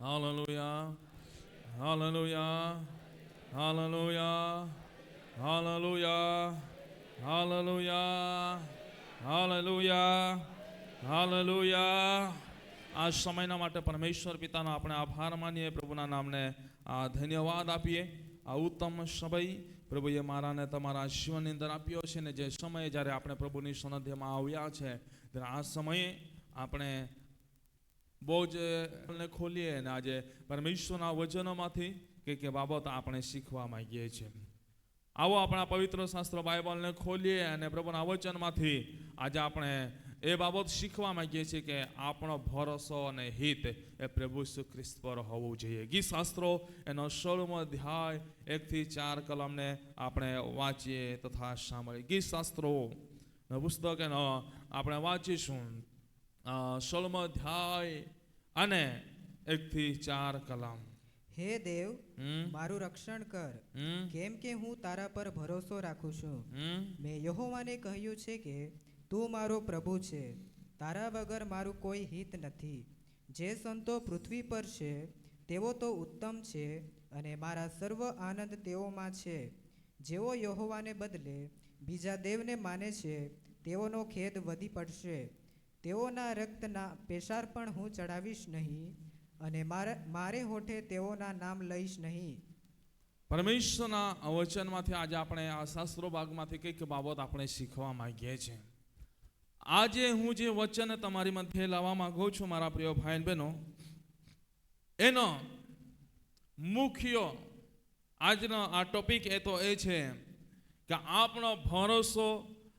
Hallelujah. Hallelujah. Hallelujah. Hallelujah. Hallelujah. Hallelujah. Hallelujah. આ સમયના માટે પરમેશ્વર પિતાનો આપણે આભાર માનીએ, પ્રભુના નામને આ ધન્યવાદ આપીએ. આ ઉત્તમ સમય પ્રભુએ મારાને તમારા જીવનની અંદર આપ્યો છે ને જે સમયે જ્યારે આપણે પ્રભુની સન્નિધિમાં આવ્યા છે ત્યારે આ સમયે આપણે બહુ જ ખોલીએ ને આજે પરમેશ્વરના વચનોમાંથી કે બાબત આપણે શીખવા માંગીએ છીએ. આવો આપણા પવિત્ર શાસ્ત્ર બાઇબલને ખોલીએ અને પ્રભુના વચનમાંથી આજે આપણે એ બાબત શીખવા માંગીએ છીએ કે આપણો ભરોસો અને હિત એ પ્રભુ ઈસુ ખ્રિસ્ત પર હોવું જોઈએ. ગીત શાસ્ત્રો એનો 16મો અધ્યાય 1 થી 4 કલમને આપણે વાંચીએ તથા સાંભળીએ. ગીત શાસ્ત્રો પુસ્તક એનો આપણે વાંચીશું 16મો અધ્યાય અને 1 થી 4 કલમ. હે દેવ, મારું રક્ષણ કર, કેમ કે હું તારા પર ભરોસો રાખું છું. મેં યહોવાને કહ્યું છે કે તું મારો પ્રભુ છે, તારા વગર મારું કોઈ હિત નથી. જે સંતો પૃથ્વી પર છે તેઓ તો ઉત્તમ છે અને મારા સર્વ આનંદ તેઓમાં છે. જેઓ યહોવાને બદલે બીજા દેવને માને છે તેઓનો ખેદ વધી પડશે. તેઓના રક્તના પેશાર પણ હું ચડાવીશ નહીં અને મારે હોઠે તેઓના નામ લઈશ નહીં. પરમેશ્વરના વચનમાંથી આજે આપણે આ શાસ્ત્રો ભાગમાંથી કંઈક બાબત આપણે શીખવા માંગીએ છીએ. આજે હું જે વચન તમારી મધ્યે લાવવા માંગુ છું મારા પ્રિય ભાઈ બહેનો, એનો મુખ્ય આજનો આ ટોપિક એ તો એ છે કે આપણો ભરોસો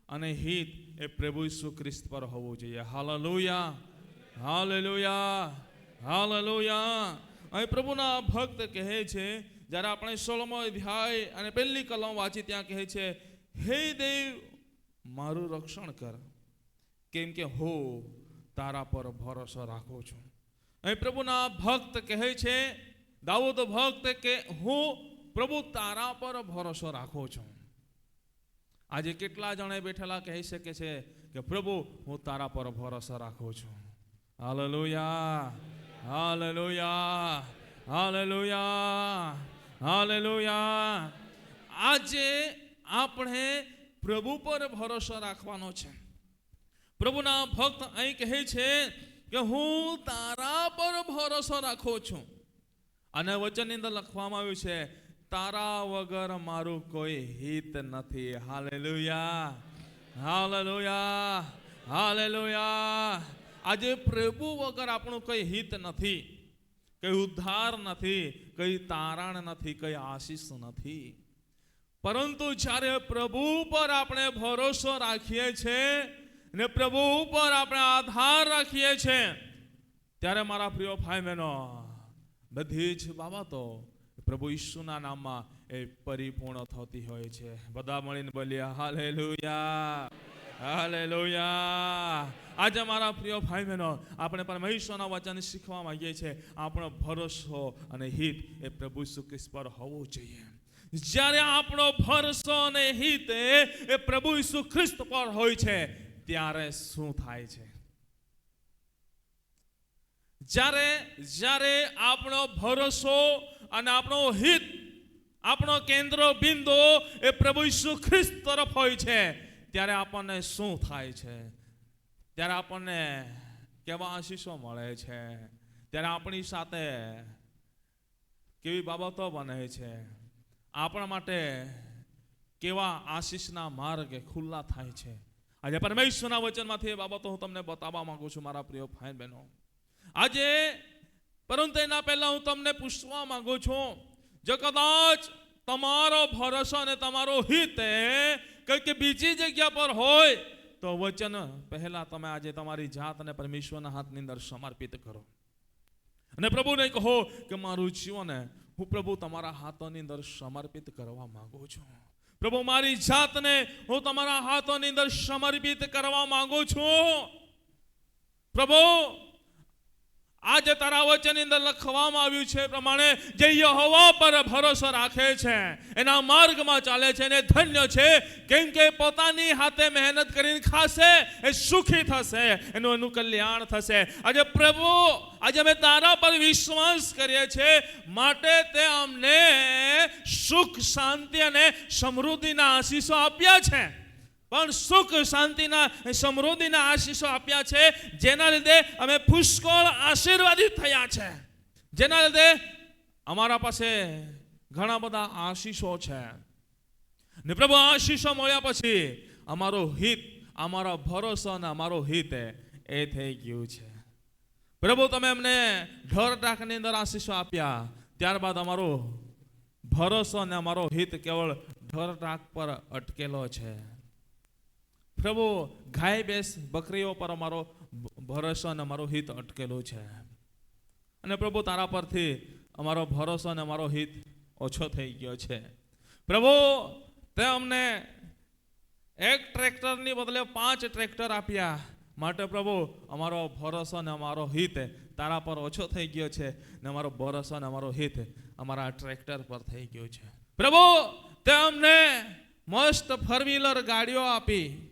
અને હિત એ પ્રભુ ઈસુ ખ્રિસ્ત પર હોવું જોઈએ. Hallelujah, hallelujah, hallelujah. અહીં પ્રભુના ભક્ત કહે છે, જ્યારે આપણે 16મો અધ્યાય અને 1લી કલમ વાંચી ત્યાં કહે છે, હે દેવ મારું રક્ષણ કર, કેમ કે હું તારા પર ભરોસો રાખું છું. અહીં પ્રભુના ભક્ત કહે છે, દાઉદ ભક્ત કે હું પ્રભુ તારા પર ભરોસો રાખું છું. આજે કેટલા જણે બેઠેલા કહી શકે છે કે પ્રભુ હું તારા પર ભરોસો રાખું છું. Hallelujah, hallelujah, hallelujah, hallelujah. આજે આપણે પ્રભુ પર ભરોસો રાખવાનો છે. પ્રભુના ભક્ત અહીં કહે છે કે હું તારા પર ભરોસો રાખું છું. અને વચનની અંદર લખવામાં આવ્યું છે, તારા વગર મારું કોઈ હિત નથી. Hallelujah, hallelujah, hallelujah. આજે પ્રભુ વગર આપણું કઈ હિત નથી, કઈ ઉદ્ધાર નથી, કઈ તારણ નથી, કઈ આશીષ નથી. પરંતુ જ્યારે પ્રભુ પર આપણે ભરોસો રાખીએ છીએ ને પ્રભુ ઉપર આપણે આધાર રાખીએ છીએ ત્યારે મારા પ્રિય ભાઈ બહેનો બધી જ બાબતો પ્રભુ ઈસુના નામમાં એ પરિપૂર્ણ થતી હોય છે. બધા મળીને બોલીએ હાલેલુયા, હાલેલુયા. આજે મારા પ્રિય ભાઈ બહેનો આપણે પરમેશ્વરના વચન શીખવા માંગીએ છીએ. આપણો ભરોસો અને હિત એ પ્રભુ ઈસુ ખ્રિસ્ત પર હોવું જોઈએ. જ્યારે આપણો ભરોસો અને હિત એ પ્રભુ ઈસુ ખ્રિસ્ત પર હોય છે ત્યારે શું થાય છે? જ્યારે આપણો ભરોસો અને આપણો હિત, આપણો કેન્દ્ર બિંદુ એ પ્રભુ ઈસુ ખ્રિસ્ત તરફ હોય છે ત્યારે આપણને શું થાય છે? ત્યારે આપણને કેવા આશીષો મળે છે? ત્યારે આપણી સાથે કેવી બાબતો બને છે? આપણા માટે કેવા આશીષના માર્ગ ખુલ્લા થાય છે? આજે પરમેશ્વરના વચનમાંથી એ બાબતો હું તમને બતાવવા માંગુ છું મારા પ્રિય ભાઈ બહેનો. આજે પરંતુ એના પહેલા હું તમને પૂછવા માંગુ છું, જો કદાચ તમારો ભરોસો અને તમારો હિત કંઈક બીજી જગ્યા પર હોય તો વચન પહેલા તમે આજે તમારી જાતને પરમેશ્વરના હાથની અંદર સમર્પિત કરો અને પ્રભુને કહો કે મારું જીવન હું પ્રભુ તમારા હાથોની અંદર સમર્પિત કરવા માંગુ છું. પ્રભુ મારી જાતને હું તમારા હાથોની અંદર સમર્પિત કરવા માંગુ છું. પ્રભુ આજે તારા વચનની અંદર લખવામાં આવ્યું છે પ્રમાણે જે યહોવા પર ભરોસો રાખે છે એના માર્ગમાં ચાલે છે અને ધન્ય છે, કેમ કે પોતાની હાથે મહેનત કરીને ખાશે એ સુખી થશે, એનું કલ્યાણ થશે. આજે પ્રભુ, આજે અમે તારા પર વિશ્વાસ કરીએ છીએ, માટે તે અમને સુખ, શાંતિ અને સમૃદ્ધિના આશીષો આપ્યા છે. પણ સુખ, શાંતિના, સમૃદ્ધિના આશીષો આપ્યા છે, જેના લીધે અમે પુષ્કળ આશીર્વાદિત થયા છે, જેના લીધે અમારા પાસે ઘણા બધા આશીષો છે. ને પ્રભુ, આશીષો મળ્યા પછી અમારો હિત, અમારો ભરોસો અને અમારો હિત એ થઈ ગયું છે. પ્રભુ, તમે અમને ઢોર ટાંકની અંદર આશીષો આપ્યા, ત્યારબાદ અમારો ભરોસો અને અમારો હિત કેવળ ઢોર ટાંક પર અટકેલો છે. પ્રભુ, ગાય, ભેંસ, બકરીઓ પર અમારો ભરોસો અને અમારો હિત અટકેલું છે. અને પ્રભુ, તારા પરથી અમારો ભરોસો અને અમારો હિત ઓછો થઈ ગયો છે. પ્રભુ, તે અમને એક ટ્રેક્ટરની બદલે 5 ટ્રેક્ટર આપ્યા, માટે પ્રભુ અમારો ભરોસો અને અમારો હિત તારા પર ઓછો થઈ ગયો છે, ને અમારો ભરોસો અને અમારો હિત અમારા ટ્રેક્ટર પર થઈ ગયો છે. પ્રભુ, તે અમને મસ્ત 4-વ્હીલર ગાડીઓ આપી,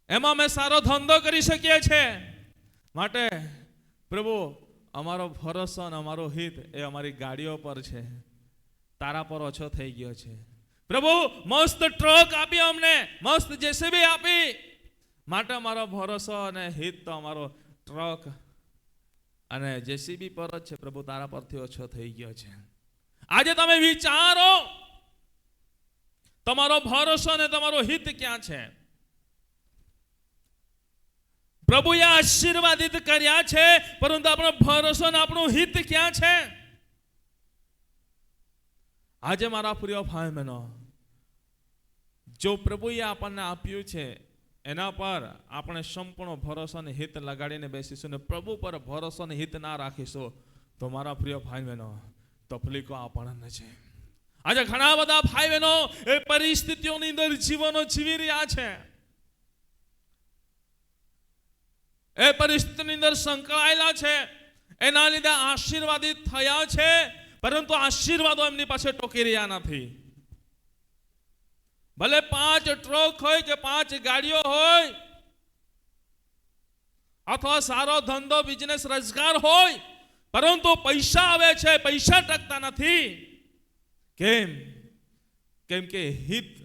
એમાં અમે સારો ધંધો કરી શકીએ છીએ. માટે પ્રભુ, અમારો ભરોસો અને અમારો હિત એ અમારી ગાડીઓ પર છે, તારા પર ઓછો થઈ ગયો છે. પ્રભુ, મસ્ત ટ્રક આપી, અમને મસ્ત જેસીબી આપી, માટે અમારો ભરોસો અને હિત તો અમારો ટ્રક અને જેસીબી પર જ છે. પ્રભુ, તારા પરથી ઓછો થઈ ગયો છે. આજે તમે વિચારો, તમારો ભરોસો અને તમારો હિત ક્યાં છે? પ્રભુએ આશીર્વાદિત કર્યા છે, પરંતુ આપણો ભરોસો અને આપણું હિત ક્યાં છે? આજે મારા પ્રિય ભાઈ બહેનો, જો પ્રભુએ આપણને આપ્યું છે એના પર આપણે સંપૂર્ણ ભરોસો અને હિત લગાડીને બેસીશું, ને પ્રભુ પર ભરોસો અને હિત ના રાખીશું, તો મારા પ્રિય ભાઈ બહેનો, તકલીફો આપણને છે. આજે ઘણા બધા ભાઈ બહેનો એ પરિસ્થિતિઓની અંદર જીવનો જીવી રહ્યા છે, એ પરિસ્થિતિની અંદર સંકળાયેલા છે, એના લીધે આશીર્વાદિત થયા છે, પરંતુ આશીર્વાદો એમની પાસે ટોકી રહ્યા નથી. ભલે 5 ટ્રક હોય કે 5 ગાડીઓ હોય, અથવા સારો ધંધો, બિઝનેસ, રોજગાર હોય, પરંતુ પૈસા આવે છે, પૈસા ટકતા નથી. કેમ? કેમ કે હિત,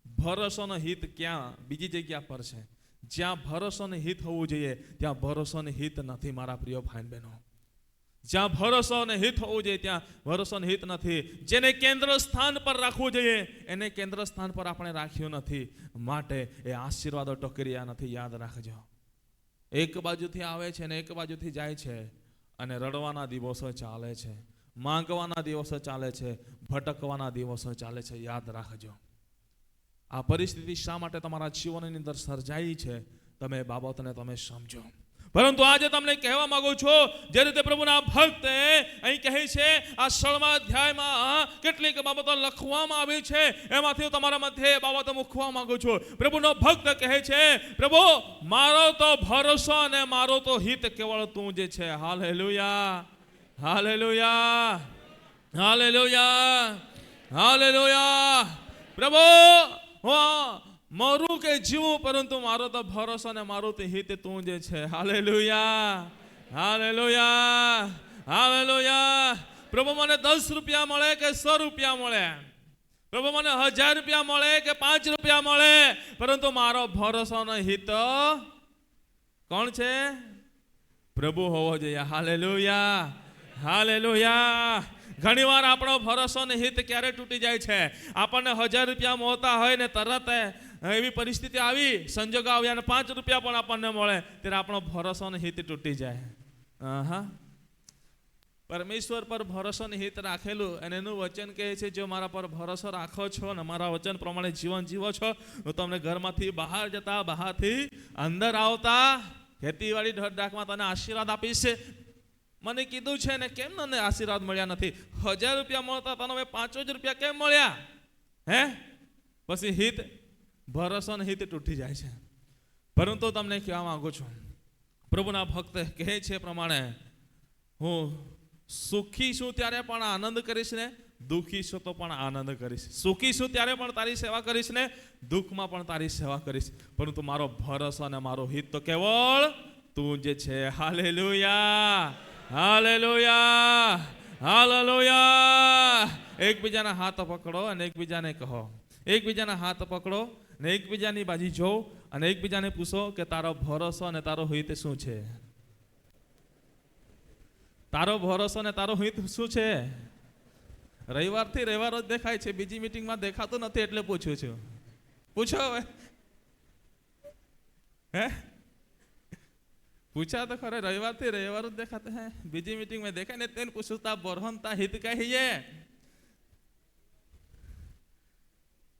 ભરોસાનો હિત ક્યાં? બીજી જગ્યા પર છે. જ્યાં ભરોસો અને હિત હોવું જોઈએ ત્યાં ભરોસો અને હિત નથી. મારા પ્રિય ભાઈ બહેનો, જ્યાં ભરોસો અને હિત હોવું જોઈએ ત્યાં ભરોસો અને હિત નથી. જેને કેન્દ્ર સ્થાન પર રાખવું જોઈએ એને કેન્દ્ર સ્થાન પર આપણે રાખ્યું નથી, માટે એ આશીર્વાદો ટકી રહ્યા નથી. યાદ રાખજો, એક બાજુથી આવે છે અને એક બાજુથી જાય છે, અને રડવાના દિવસો ચાલે છે, માંગવાના દિવસો ચાલે છે, ભટકવાના દિવસો ચાલે છે. યાદ રાખજો, આ પરિસ્થિતિ શા માટે તમારા જીવનની અંદર સર્જાઈ છે, તમે એ બાબતને તમે સમજો. પરંતુ આજે તમને કહેવા માંગુ છું, જે રીતે પ્રભુના ભક્ત અહીં કહે છે, આ 16મા અધ્યાયમાં કેટલીક બાબતો લખવામાં આવી છે, એમાંથી હું તમારા મધ્યે એ બાબતો મૂકવા માંગુ છું. પ્રભુનો ભક્ત કહે છે, પ્રભુ, મારો તો ભરોસો અને મારો તો હિત કેવળ તું જ છે. Hallelujah, hallelujah, hallelujah, hallelujah. પ્રભુ, મરું કે જીવું, પરંતુ મારો તો ભરોસો ને મારું તો હિત તું જે છે. Hallelujah, hallelujah, hallelujah. પ્રભુ, મને 10 રૂપિયા મળે કે 100 રૂપિયા મળે, પ્રભુ મને 1000 રૂપિયા મળે કે 5 રૂપિયા મળે, પરંતુ મારો ભરોસો ને હિત કોણ છે? પ્રભુ હોવો જોઈએ. Hallelujah, hallelujah. ઘણી વાર આપણો ભરોસો ને હિત ક્યારે તૂટી જાય છે? આપણને 1000 રૂપિયા મળતા હોય ને તરત એવી પરિસ્થિતિ આવી, સંજોગો આવ્યા અને 5 રૂપિયા પણ આપણને મળે, ત્યારે આપણો ભરોસો ને હિત તૂટી જાય. હા, પરમેશ્વર પર ભરોસો ને હિત રાખેલું, અને એનું વચન કહે છે, જો મારા પર ભરોસો રાખો છો અને મારા વચન પ્રમાણે જીવન જીવો છો, તો તમને ઘરમાંથી બહાર જતા, બહારથી અંદર આવતા, ખેતીવાડી ઢોરઢાકમાં તને આશીર્વાદ આપીશ. મને કીધું છે ને, કેમ મને આશીર્વાદ મળ્યા નથી? 1000 રૂપિયા મળતા તને 5 જ રૂપિયા કેમ મળ્યા? હે? પછી હિત, ભરોસો ને હિત તૂટી જાય છે. પરંતુ તમને કહેવા માંગુ છું, પ્રભુના ભક્ત કહે છે પ્રમાણે, હું સુખી છું ત્યારે પણ આનંદ કરીશ ને દુઃખી છું તો પણ આનંદ કરીશ. સુખી છું ત્યારે પણ તારી સેવા કરીશ ને દુઃખમાં પણ તારી સેવા કરીશ. પરંતુ મારો ભરોસો અને મારો હિત તો કેવળ તું જ છે. Hallelujah, hallelujah, hallelujah. એકબીજાના હાથ પકડો અને એકબીજાને કહો, એકબીજાના હાથ પકડો ને એકબીજાની બાજુ જો અને એકબીજાને પૂછો કે તારો ભરોસો અને તારો હિત શું છે? તારો ભરોસો અને તારો હિત શું છે? રવિવારથી રવિવાર જ દેખાય છે, બીજી મીટિંગમાં દેખાતું નથી એટલે પૂછું છું. પૂછો હવે, હે પૂછા તો ખરે. રવિવારથી રવિવાર જ દેખાતા હે, બીજી મીટિંગમાં દેખાય ને તેને પૂછું તા બરહન તા હિત કહીએ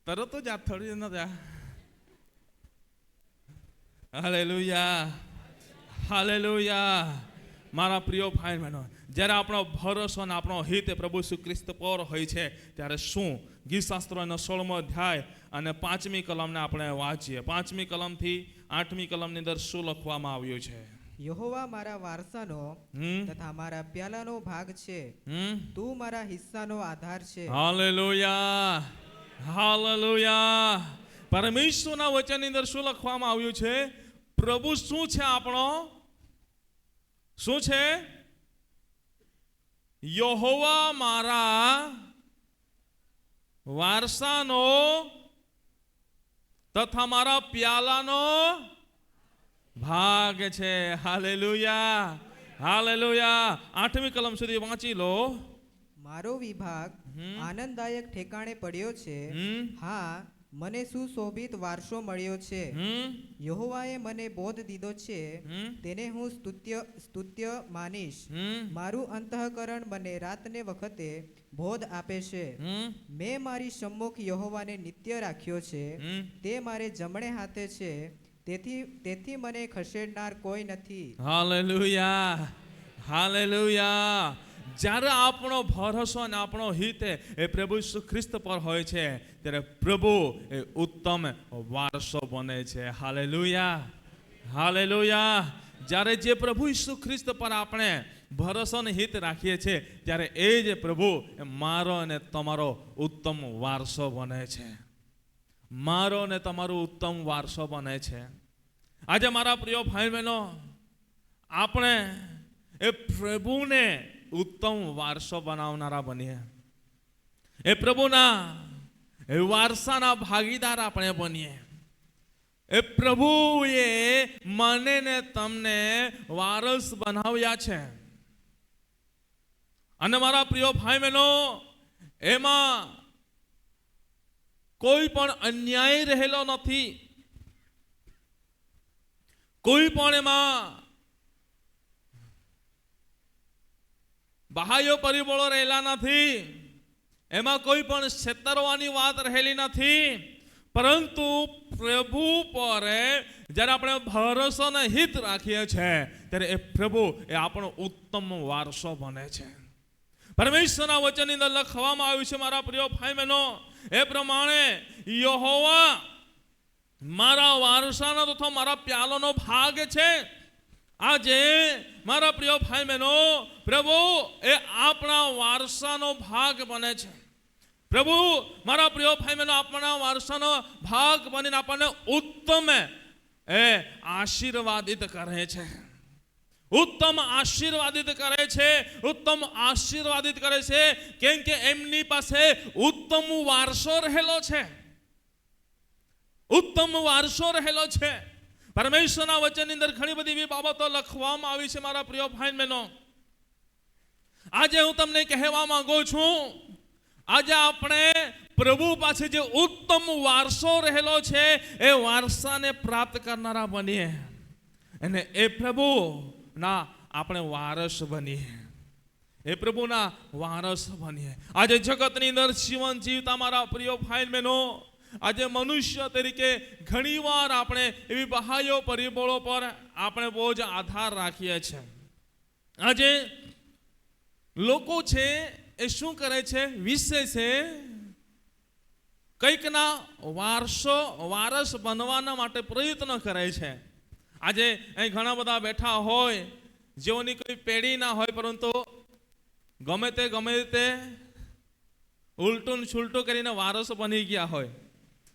તરત જ આ થોડી ન જા. Hallelujah, hallelujah. મારા પ્રિય ભાઈ બહેનો, જ્યારે આપણો ભરોસો અને આપણો હિત પ્રભુ શ્રી ખ્રિસ્ત પર હોય છે ત્યારે શું? ગીત શાસ્ત્રોનો 16મો અધ્યાય અને 5મી કલમને આપણે વાંચીએ. 5મી કલમથી 8મી કલમની અંદર શું લખવામાં આવ્યું છે? યહોવા મારા વારસાનો તથા મારા પ્યાલાનો ભાગ છે, તું મારા હિસ્સાનો આધાર છે. Hallelujah, hallelujah. પરમેશ્વરના વચનની અંદર શું લખવામાં આવ્યું છે? પ્રભુ શું છે? આપણો શું છે? યહોવા મારા વારસાનો તથા મારા પ્યાલાનો ભાગ છે. Hallelujah, hallelujah. 8મી કલમ સુધી વાંચી લો. મારો વિભાગ આનંદદાયક ઠેકાણે પડ્યો છે, હા મને સુશોભિત વારસો મળ્યો છે. યહોવાએ મને બોધ દીધો છે, તેને હું સ્તુત્ય માનીશ. મારું અંતઃકરણ મને રાતને વખતે બોધ આપે છે. મેં મારી સમ્મુખ યહોવાને નિત્ય રાખ્યો છે, તે મારે જમણે હાથે છે, તેથી મને ખસેડનાર કોઈ નથી. Hallelujah, hallelujah. જ્યારે આપણો ભરોસો અને આપણો હિત એ પ્રભુ ઈસુ ખ્રિસ્ત પર હોય છે ત્યારે પ્રભુ એ ઉત્તમ વારસો બને છે. Hallelujah, hallelujah. જ્યારે જે પ્રભુ ઈસુ ખ્રિસ્ત પર આપણે ભરોસો અને હિત રાખીએ છીએ ત્યારે એ જ પ્રભુ એ મારો અને તમારો ઉત્તમ વારસો બને છે. મારો અને તમારો ઉત્તમ વારસો બને છે. આજે મારા પ્રિય ભાઈ બહેનો, આપણે એ પ્રભુને ઉત્તમ વારસો બનાવનારા બનીએ. એ પ્રભુના એ વારસાના ભાગીદાર આપણે બનીએ. એ પ્રભુએ મને ને તમને વારસ બનાવ્યા છે. અને મારા પ્રિય ભાઈ બહેનો, એમાં કોઈ પણ અન્યાય રહેલો નથી. કોઈ પણ એમાં બાહ્ય પરિબળો રહેલા નથી. એમાં કોઈ પણ છેતરવાની વાત રહેલી નથી. પરંતુ પ્રભુ પર જ્યારે આપણે ભરોસો અને હિત રાખીએ છીએ ત્યારે એ પ્રભુ એ આપણો ઉત્તમ વારસો બને છે. પરમેશ્વરના વચનની અંદર લખવામાં આવ્યું છે મારા પ્રિય ભાઈ બહેનો, એ પ્રમાણે યહોવા મારા વારસાનો તથા મારા પ્યાલોનો ભાગ છે. આજે મારા પ્રિય ભાઈ બહેનો, પ્રભુ એ આપણા વારસાનો ભાગ બને છે. પ્રભુ મારા પ્રિય ભાઈ બહેનો આપણા વારસાનો ભાગ બનીને આપણને ઉત્તમ એ આશીર્વાદિત કરે છે. ઉત્તમ આશીર્વાદિત કરે છે. ઉત્તમ આશીર્વાદિત કરે છે કેમ કે એમની પાસે ઉત્તમ વારસો રહેલો છે. ઉત્તમ વારસો રહેલો છે. પરમેશ્વરના વચનની અંદર ઘણી બધી એવી બાબતો લખવામાં આવી છે મારા પ્રિય ભાઈ બહેનો. આજે હું તમને કહેવા માંગુ છું, આજે આપણે પ્રભુ પાસે જે ઉત્તમ વારસો રહેલો છે એ વારસાને પ્રાપ્ત કરનારા બનીએ અને એ પ્રભુના આપણે વારસ બનીએ. એ પ્રભુના વારસ બનીએ. આજે જગતની અંદર જીવન જીવતા મારા પ્રિય ભાઈ બહેનો, આજે મનુષ્ય તરીકે ઘણીવાર આપણે એવી બાહ્ય પરિબળો પર આપણે બહુ જ આધાર રાખીએ છીએ. આજે લોકો છે એ શું કરે છે? વિશે છે કંઈકના વારસ બનવાના માટે પ્રયત્ન કરે છે. આજે અહીં ઘણા બધા બેઠા હોય જેઓની કોઈ પેઢી ના હોય, પરંતુ ગમે તે ઉલટું છુલટું કરીને વારસો બની ગયા હોય,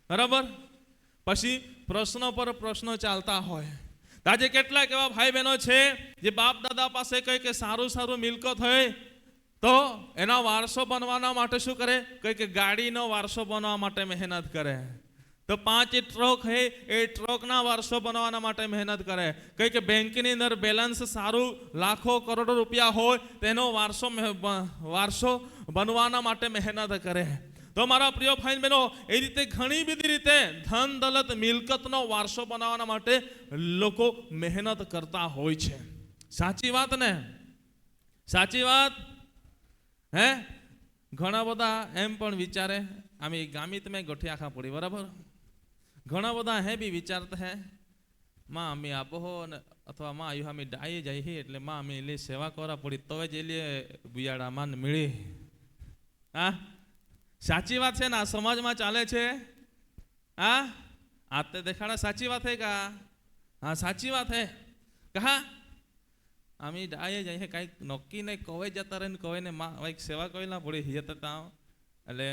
બરાબર. પછી પ્રશ્નો પર પ્રશ્નો ચાલતા હોય. આજે કેટલાક એવા ભાઈ બહેનો છે જે બાપ દાદા પાસે કંઈક સારું મિલકત હોય તો એના વારસો બનવાના માટે શું કરે, કંઈક ગાડીનો વારસો બનવા માટે મહેનત કરે. તો 5 ટ્રક હે એ ટ્રકના વારસો બનાવવાના માટે મહેનત કરે. કંઈક બેંકની અંદર બેલેન્સ સારું લાખો કરોડો રૂપિયા હોય તેનો વારસો બનવાના માટે મહેનત કરે. તો મારા પ્રિય ભાઈ બહેનો, એ રીતે ઘણી બધી રીતે ધન દોલત મિલકતનો વારસો બનાવવાના માટે લોકો મહેનત કરતા હોય છે. સાચી વાત ને? સાચી વાત હે? ઘણા બધા એમ પણ વિચારે આમે ગામિત મેં ગઠિયા ખા પડી, બરાબર. ઘણા બધા હે બી વિચારતા હે માં અમે આપો ને અથવા માં આયુ અમે ડાઈ જાય એટલે માં અમે એટલે સેવા કરવા પડી તો જ એટલે બિયાડા માન મળી. હા, સાચી વાત છે ને? આ સમાજમાં ચાલે છે. હા, આ તે દેખાડા સાચી વાત હે કા? હા, સાચી વાત હે. કહા અમે ડાય જાય કાંઈક નક્કી નહીં કવાઈ જતા રહે ને કવાય ને માં કંઈક સેવા કોઈ ના પડી જતા એટલે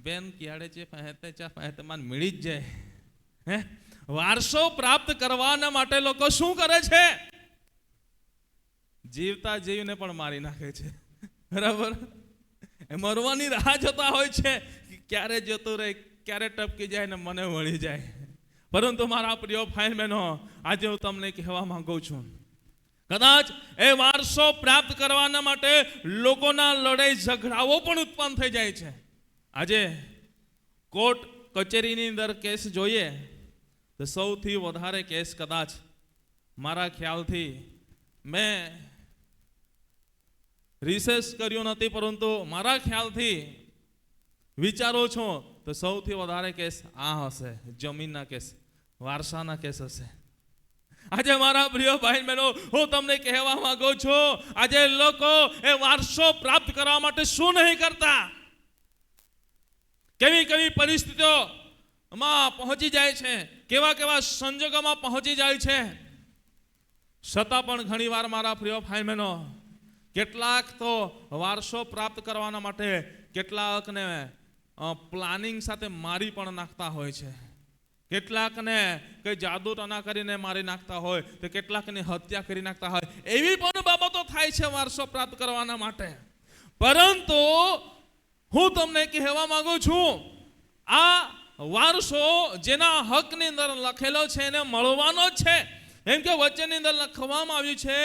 બેન ક્યાડે છે પહેતે ચા પહેતે માન મળી જ જાય. હે, વારસો પ્રાપ્ત કરવાના માટે લોકો શું કરે છે? જીવતા જીવને પણ મારી નાખે છે, બરાબર. મરવાની રાહ જોતા હોય છે કે ક્યારે જતું રહે, ક્યારે ટપકી જાય ને મને મળી જાય. પરંતુ મારા પ્રિય ભાઈ બહેનો, આજે હું તમને કહેવા માંગુ છું, કદાચ એ વારસો પ્રાપ્ત કરવાના માટે લોકોના લડાઈ ઝઘડાઓ પણ ઉત્પન્ન થઈ જાય છે. આજે કોર્ટ કચેરીની અંદર કેસ જોઈએ તો સૌથી વધારે કેસ કદાચ મારા ખ્યાલથી મેં રિસર્ચ કર્યું નથી, પરંતુ મારા ખ્યાલથી વિચારો છો તો સૌથી વધારે કેસ આ હશે, જમીનના કેસ, વારસાના કેસ હશે. આજે મારા પ્રિય ભાઈ બહેનો, હું તમને કહેવા માંગુ છું, આજે લોકો એ વારસો પ્રાપ્ત કરવા માટે શું નહીં કરતા, કેવી પરિસ્થિતિઓમાં પહોંચી જાય છે, કેવા સંજોગોમાં પહોંચી જાય છે. છતાં પણ ઘણી વાર મારા પ્રિય ભાઈ બહેનો, કેટલાક તો વારસો પ્રાપ્ત કરવાના માટે કેટલાકને પ્લાનિંગ સાથે મારી પણ નાખતા હોય છે. કેટલાકને કઈ જાદુ ટના કરીને મારી નાખતા હોય તો કેટલાકની હત્યા કરી નાખતા હોય. એવી પણ બાબતો થાય છે વારસો પ્રાપ્ત કરવાના માટે. પરંતુ હું તમને કહેવા માંગુ છું, આ વારસો જેના હકની અંદર લખેલો છે એને મળવાનો જ છે. એમ કે વચનની અંદર લખવામાં આવ્યું છે,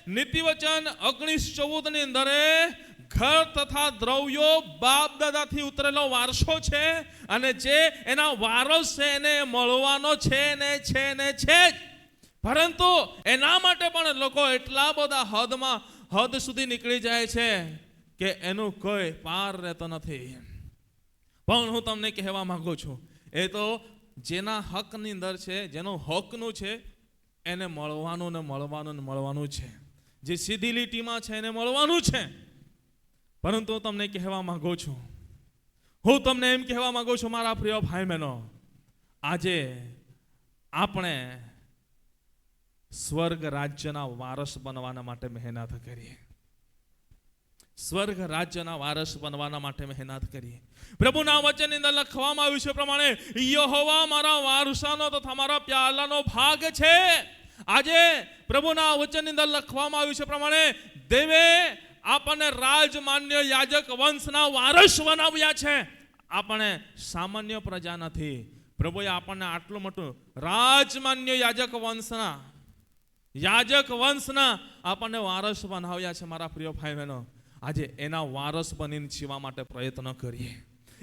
નીતિવચન 19:14 ની અંદર, ઘર તથા દ્રવ્યો બાપ દાદાથી ઉતરેલો વારસો છે અને જે એના વારસ છે એને મળવાનો છે ને છે જ. પરંતુ એના માટે પણ લોકો એટલા બધા હદ સુધી નીકળી જાય છે કે એનું કોઈ પાર રહેતો નથી. પણ હું તમને કહેવા માંગુ છું, એ તો જેના હકની અંદર છે, જેનું હકનું છે એને મળવાનું છે. જે સીધી લીટીમાં છે એને મળવાનું છે. પરંતુ હું તમને કહેવા માંગુ છું, હું તમને એમ કહેવા માંગુ છું મારા પ્રિય ભાઈ બહેનો, આજે આપણે સ્વર્ગ રાજ્યના વારસ બનવાના માટે મહેનત કરીએ. સ્વર્ગ રાજ્યના વારસ બનવાના માટે મહેનત કરીએ. પ્રભુના વચનની અંદર લખવામાં આવ્યું છે પ્રમાણે, યહોવા મારા વારસાનો તથા મારા પ્યાલાનો ભાગ છે. આજે પ્રભુના વચનની અંદર લખવામાં આવ્યું છે પ્રમાણે, દેવે આપણને રાજમાન્ય યાજક વંશના વારસ બનાવ્યા છે. આપણે સામાન્ય પ્રજા નથી. પ્રભુએ આપણને આટલું મોટું રાજમાન્ય યાજક વંશના આપણને વારસ બનાવ્યા છે. મારા પ્રિય ભાઈ બહેનો, આજે એના વારસ બનીને જીવવા માટે પ્રયત્ન કરીએ.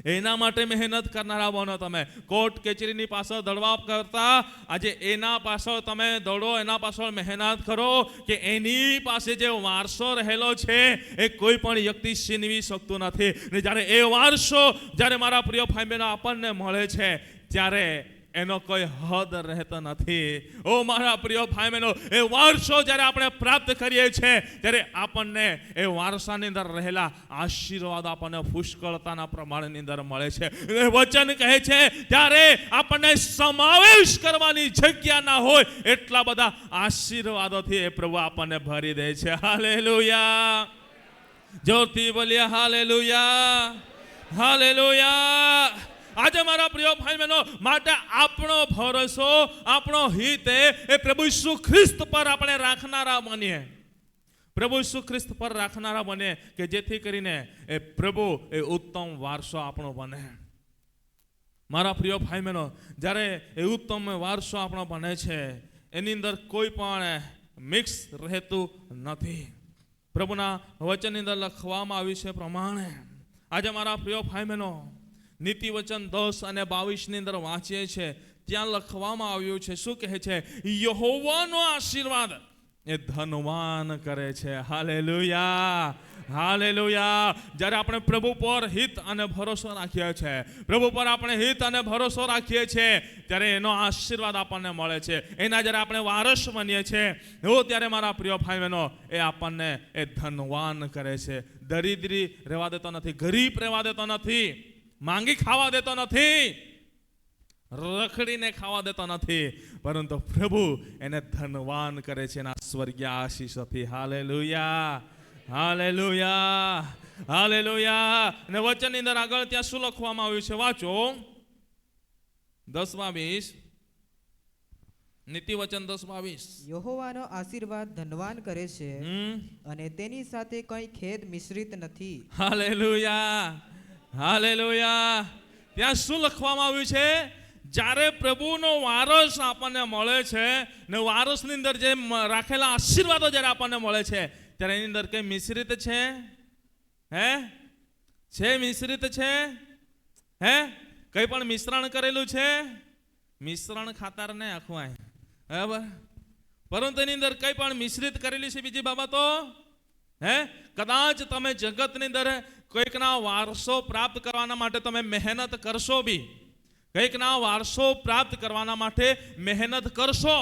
એના માટે મહેનત કરનારા બનો. તમે કોર્ટ કચેરીની પાછળ દોડવા કરતા આજે એના પાછળ તમે દોડો, એના પાછળ મહેનત કરો કે એની પાસે જે વારસો રહેલો છે એ કોઈ પણ વ્યક્તિ છીનવી શકતું નથી. ને જ્યારે એ વારસો, જ્યારે મારા પ્રિય ભાઈ બહેનો આપણને મળે છે, ત્યારે એનો કોઈ હદ રહેતો નથી. ઓ મારા પ્રિય ભાઈ બહેનો, એ વારસો જ્યારે આપણે પ્રાપ્ત કરીએ છીએ ત્યારે આપણને એ વારસાની અંદર રહેલા આશીર્વાદ આપણને પુષ્કળતાના પ્રમાણની અંદર મળે છે. એ વચન કહે છે ત્યારે આપણને સમાવેશ કરવાની જગ્યા ના હોય એટલા બધા આશીર્વાદોથી એ પ્રભુ આપણને ભરી દે છે. હાલેલુયા. જોરથી બોલીએ હાલેલુયા, હાલેલુયા. આજે મારા પ્રિય ભાઈ બહેનો, માટે આપણો ભરોસો, આપણો હિત એ પ્રભુ ઈસુ ખ્રિસ્ત પર આપણે રાખનારા બનીએ. પ્રભુ ઈસુ ખ્રિસ્ત પર રાખનારા બને કે જેથી કરીને એ પ્રભુ એ ઉત્તમ વારસો આપણો બને. મારા પ્રિય ભાઈ બહેનો, જ્યારે એ ઉત્તમ વારસો આપણો બને છે એની અંદર કોઈ પણ મિક્સ રહેતું નથી. પ્રભુના વચનની અંદર લખવામાં આવ્યું છે પ્રમાણે આજે મારા પ્રિય ભાઈ બહેનો, નીતિ વચન 10 અને 22 ની અંદર વાંચીએ છીએ ત્યાં લખવામાં આવ્યું છે. શું કહે છે? યહોવાનો આશીર્વાદ એ ધનવાન કરે છે. Hallelujah, hallelujah. જ્યારે આપણે પ્રભુ પર હિત અને ભરોસો રાખીએ છીએ, પ્રભુ પર આપણે હિત અને ભરોસો રાખીએ છીએ ત્યારે એનો આશીર્વાદ આપણને મળે છે. એના જ્યારે આપણે વારસ બનીએ છીએ ત્યારે મારા પ્રિય ભાઈ બહેનો, એ આપણને એ ધનવાન કરે છે. દરિદ્રી રહેવા દેતો નથી, ગરીબ રહેવા દેતો નથી, માંગી ખાવા દેતો નથી, રખડીને ખાવા દેતો નથી, પરંતુ પ્રભુ એને ધનવાન કરે છે એના સ્વર્ગીય આશીષોથી. Hallelujah, hallelujah, hallelujah. અને વચનની અંદર આગળ ત્યાં શું લખવામાં આવ્યું છે? વાંચો 10:22. નીતિ વચન 10:22. યહોવાનો આશીર્વાદ ધનવાન કરે છે અને તેની સાથે કંઈ ખેદ મિશ્રિત નથી. Hallelujah, hallelujah. ત્યાં શું લખવામાં આવ્યું છે? જ્યારે પ્રભુનો વારસ આપણને મળે છે ને વારસની અંદર જે રાખેલા આશીર્વાદો જ્યારે આપણને મળે છે ત્યારે એની અંદર કઈ મિશ્રિત છે? છે મિશ્રિત છે? કઈ પણ મિશ્રણ કરેલું છે? મિશ્રણ ખાતર ને અખવાય, બરાબર, પરંતુ એની અંદર કઈ પણ મિશ્રિત કરેલી છે બીજી બાબતો? કદાચ તમે જગતની અંદર કોઈકના વારસો પ્રાપ્ત કરવાના માટે તમે મહેનત કરશો બી, કંઈકના વારસો પ્રાપ્ત કરવાના માટે મહેનત કરશો,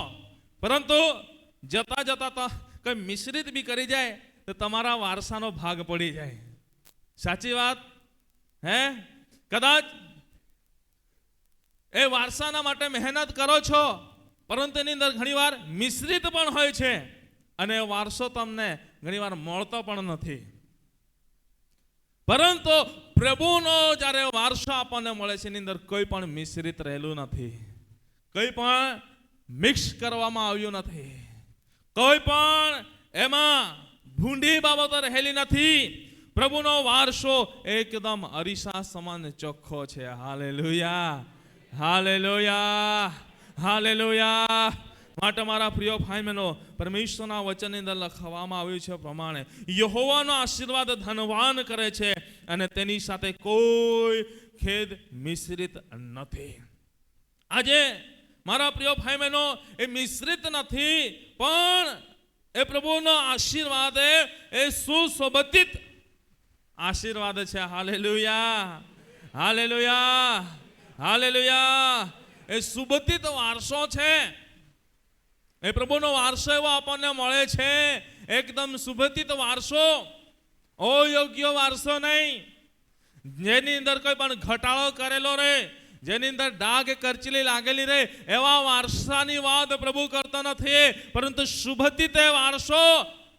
પરંતુ જતા જતા કંઈ મિશ્રિત બી કરી જાય તો તમારા વારસાનો ભાગ પડી જાય. સાચી વાત? કદાચ એ વારસાના માટે મહેનત કરો છો પરંતુ એની અંદર ઘણીવાર મિશ્રિત પણ હોય છે અને વારસો તમને ઘણીવાર મળતો પણ નથી. પરંતુ પ્રભુનો જ્યારે વારસો આપણને મળે છે એની અંદર કોઈ પણ મિશ્રિત રહેલું નથી, કોઈ પણ મિક્સ કરવામાં આવ્યું નથી, કોઈ પણ એમાં ભૂંડી બાબતો રહેલી નથી. પ્રભુનો વારસો એકદમ અરીસા સમાન ચોખ્ખો છે. Hallelujah, hallelujah, hallelujah. માટે મારા પ્રિય ભાઈ બહેનો, પરમેશ્વરના વચનની અંદર લખવામાં આવ્યું છે પ્રમાણે યહોવાનો આશીર્વાદ ધનવાન કરે છે અને તેની સાથે કોઈ ખેદ મિશ્રિત નથી. આજે મારા પ્રિય ભાઈ બહેનો, એ મિશ્રિત નથી, પણ એ પ્રભુનો આશીર્વાદ એ સુશોભિત આશીર્વાદ છે. Hallelujah, hallelujah, hallelujah. એ સુશોભિત વારસો છે. એ પ્રભુનો વારસો એવો આપણને મળે છે, એકદમ સુશોભિત વારસો, અયોગ્ય વારસો નહીં, જેની અંદર કોઈ પણ ઘટાડો કરેલો રહે, જેની અંદર ડાઘ કરચલી લાગેલી રહે, એવા વારસાની વાત પ્રભુ કરતો નથી, પરંતુ સુશોભિત વારસો,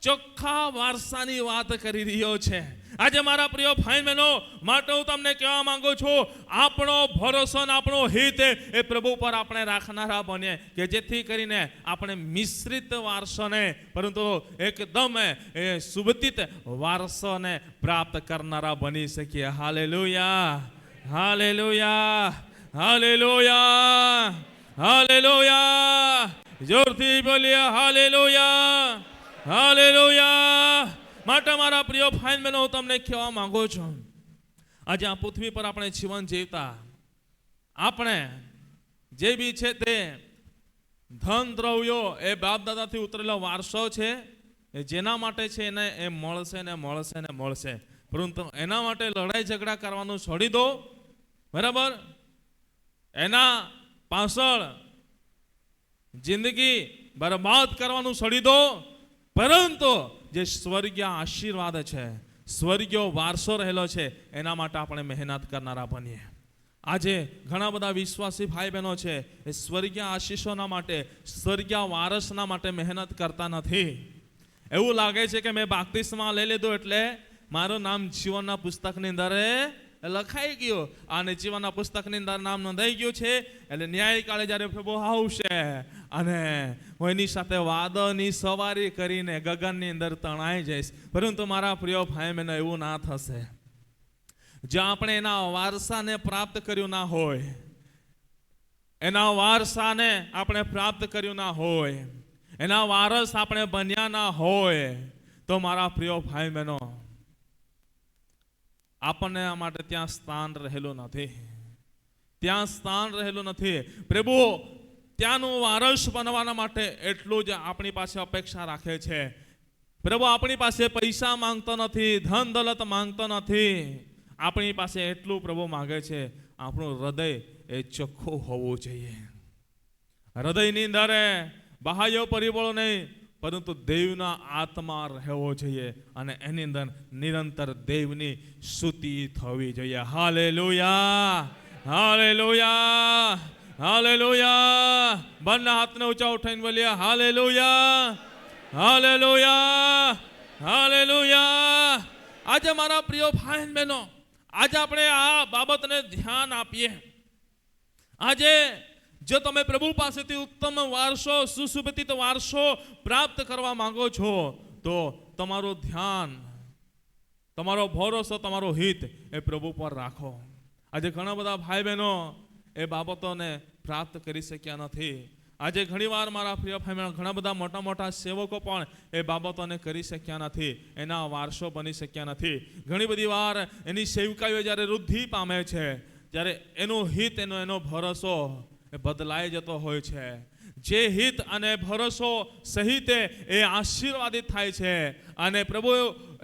ચોખ્ખા વારસાની વાત કરી રહ્યો છે. આજે મારા પ્રિય ભાઈ બહેનો, માટે હું તમને કહેવા માંગુ છું, આપણો ભરોસો અને આપણો હિત એ પ્રભુ પર આપણે રાખનારા બને કે જેથી કરીને આપણે મિશ્રિત વારસોને પરંતુ એકદમ એ સુશોભિત વારસોને પ્રાપ્ત કરનારા બની શકીએ. Hallelujah, hallelujah, hallelujah, hallelujah. જોરથી બોલીએ હાલેલુયા, હાલેલુયા. માટે મારા પ્રિય ભાઈ બહેનો, હું તમને કહેવા માંગુ છું, આજે આ પૃથ્વી પર આપણે જીવન જીવતા આપણે જે બી છે તે ધન દ્રવ્યો એ બાપ દાદાથી ઉતરેલો વારસો છે, એ જેના માટે છે એને એ મળશે ને મળશે ને મળશે, પરંતુ એના માટે લડાઈ ઝઘડા કરવાનું છોડી દો, બરાબર? એના પાછળ જિંદગી બરબાદ કરવાનું છોડી દો, પરંતુ જે સ્વર્ગીય આશીર્વાદ છે, સ્વર્ગીય વારસો રહેલો છે, એના માટે આપણે મહેનત કરનારા બનીએ. આજે ઘણા બધા વિશ્વાસી ભાઈ બહેનો છે એ સ્વર્ગીય આશીષોના માટે, સ્વર્ગીય વારસના માટે મહેનત કરતા નથી. એવું લાગે છે કે મેં બાપ્તિસ્મા લઈ લીધું એટલે મારું નામ જીવનના પુસ્તકની અંદર લખાઈ ગયું, અને જીવનના પુસ્તકની અંદર નામ નોંધાઈ ગયું છે એટલે ન્યાયકાળે જ્યારે પ્રભુ આવશે અને હું એની સાથે વાદળની સવારી કરીને ગગનની અંદર તણાઈ જઈશ. પરંતુ મારા પ્રિય ભાઈ બહેનો, એવું ના થશે. જ્યાં આપણે એના વારસાને પ્રાપ્ત કર્યું ના હોય, એના વારસાને આપણે પ્રાપ્ત કર્યું ના હોય, એના વારસ આપણે બન્યા ના હોય, તો મારા પ્રિય ભાઈ બહેનો, આપણને આ માટે ત્યાં સ્થાન રહેલું નથી. ત્યાં સ્થાન રહેલું નથી. પ્રભુ ત્યાંનું વારસ બનવાના માટે એટલું જ આપણી પાસે અપેક્ષા રાખે છે. પ્રભુ આપણી પાસે પૈસા માંગતો નથી, ધન દોલત માંગતો નથી. આપણી પાસે એટલું પ્રભુ માંગે છે, આપણું હૃદય એ ચોખ્ખું હોવું જોઈએ. હૃદયની અંદર બાહ્ય પરિબળો નહીં, પરંતુ દેવના આત્મા રહેવો જોઈએ, અને એની અંદર નિરંતર દેવની સ્તુતિ થવી જોઈએ. Hallelujah, hallelujah, hallelujah. બંને હાથને ઊંચા ઉઠાઈને બોલીએ હાલેલુયા, હાલેલુયા, હાલેલુયા. આજે મારા પ્રિય ભાઈ બહેનો, આજે આપણે આ બાબતને ધ્યાન આપીએ. આજે જો તમે પ્રભુ પાસેથી ઉત્તમ વારસો, સુશોભિત વારસો પ્રાપ્ત કરવા માંગો છો, તો તમારું ધ્યાન, તમારો ભરોસો, તમારો હિત એ પ્રભુ પર રાખો. આજે ઘણા બધા ભાઈ બહેનો એ બાબતોને પ્રાપ્ત કરી શક્યા નથી. આજે ઘણીવાર મારા પ્રિય ભાઈ બહેનો, ઘણા બધા મોટા મોટા સેવકો પણ એ બાબતોને કરી શક્યા નથી, એના વારસો બની શક્યા નથી. ઘણી બધી વાર એની સેવકાઈઓ જ્યારે વૃદ્ધિ પામે છે, ત્યારે એનું હિત, એનો ભરોસો એ બદલાઈ જતો હોય છે. જે હિત અને ભરોસો સહિત એ આશીર્વાદિત થાય છે, અને પ્રભુ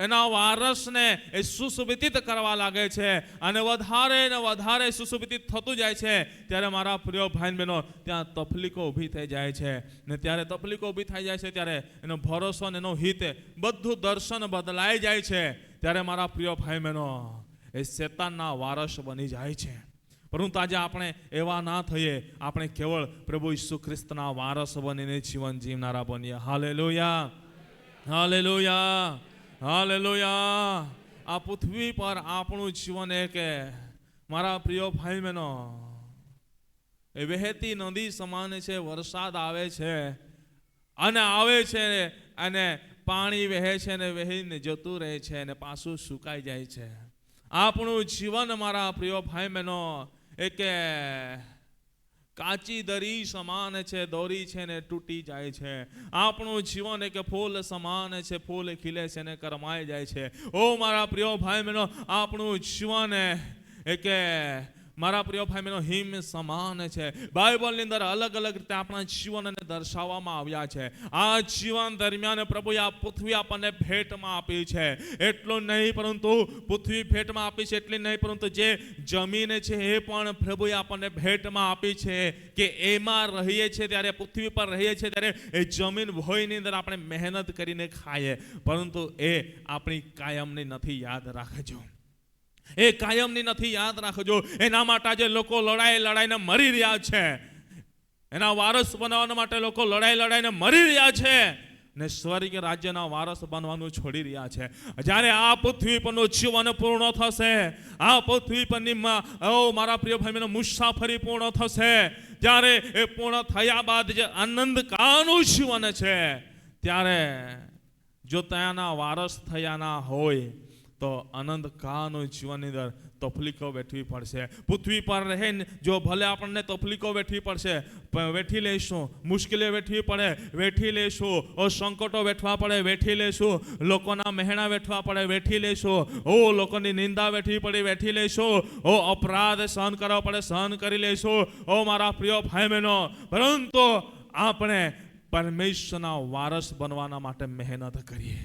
એના વારસને એ સુશોભિત કરવા લાગે છે, અને વધારે ને વધારે સુશોભિત થતું જાય છે. ત્યારે મારા પ્રિય ભાઈ બહેનો, ત્યાં તકલીફો ઊભી થઈ જાય છે, ને ત્યારે તકલીફો ઊભી થઈ જાય છે, ત્યારે એનો ભરોસો અને એનો હિત બધું દર્શન બદલાઈ જાય છે. ત્યારે મારા પ્રિય ભાઈ બહેનો, એ શેતાનના વારસ બની જાય છે. પરંતુ આજે આપણે એવા ના થઈએ, આપણે કેવળ પ્રભુ ઈસુ ખ્રિસ્તના વારસ બનીને જીવન જીવનારા બનીએ. Hallelujah, hallelujah, hallelujah. આ પૃથ્વી પર આપણું જીવન એક, મારા પ્રિય ભાઈ બહેનો, એ વહેતી નદી સમાન છે. વરસાદ આવે છે અને આવે છે, અને પાણી વહે છે ને વહીને જતું રહે છે, અને પાછું સુકાઈ જાય છે. આપણું જીવન મારા પ્રિય ભાઈ બહેનો એક કાચી દરી સમાન છે, દોરી છે ને તૂટી જાય છે. આપણું જીવન એક ફૂલ સમાન છે, ફૂલ ખીલે છે ને કરમાઈ જાય છે. ઓ મારા પ્રિય ભાઈ બહેનો, આપણું જીવન એક, મારા પ્રિય ભાઈ બહેનો, હિમ સમાન છે. બાઇબલની અંદર અલગ અલગ રીતે આપણા જીવનને દર્શાવવામાં આવ્યા છે. આ જીવન દરમિયાન પ્રભુએ આ પૃથ્વી આપણને ભેટમાં આપી છે. એટલું નહીં, પરંતુ પૃથ્વી ભેટમાં આપી છે એટલી નહીં, પરંતુ જે જમીન છે એ પણ પ્રભુએ આપણને ભેટમાં આપી છે, કે એમાં રહીએ છીએ ત્યારે, પૃથ્વી પર રહીએ છીએ ત્યારે એ જમીન ભોયની અંદર આપણે મહેનત કરીને ખાઈએ, પરંતુ એ આપણી કાયમની નથી. યાદ રાખજો, એ કાયમની નથી. યાદ રાખજો. એના માટે આજે લોકો લડાઈને મરી રહ્યા છે. એના વારસ બનવા માટે લોકો લડાઈને મરી રહ્યા છે, ને સ્વર્ગીય રાજ્યના વારસ બનવાનું છોડી રહ્યા છે. જ્યારે આ પૃથ્વી પરનું જીવન પૂર્ણ થશે, આ પૃથ્વી પરની મારા પ્રિય ભાઈઓનો મુસાફરી પૂર્ણ થશે, ત્યારે એ પૂર્ણ થયા બાદ જે આનંદ કાળનું જીવન છે, ત્યારે જો ત્યાંના વારસ થયા ના હોય, તો આનંદ કાળનું જીવનની અંદર તકલીફો વેઠવી પડશે. પૃથ્વી પર રહીને જો ભલે આપણને તકલીફો વેઠવી પડશે, વેઠી લઈશું. મુશ્કેલીઓ વેઠવી પડે, વેઠી લઈશું. સંકટો વેઠવા પડે, વેઠી લઈશું. લોકોના મહેણા વેઠવા પડે, વેઠી લઈશું. લોકોની નિંદા વેઠવી પડે, વેઠી લઈશું. અપરાધ સહન કરવા પડે, સહન કરી લઈશું. મારા પ્રિય ભાઈ બહેનો, પરંતુ આપણે પરમેશ્વરના વારસ બનવાના માટે મહેનત કરીએ.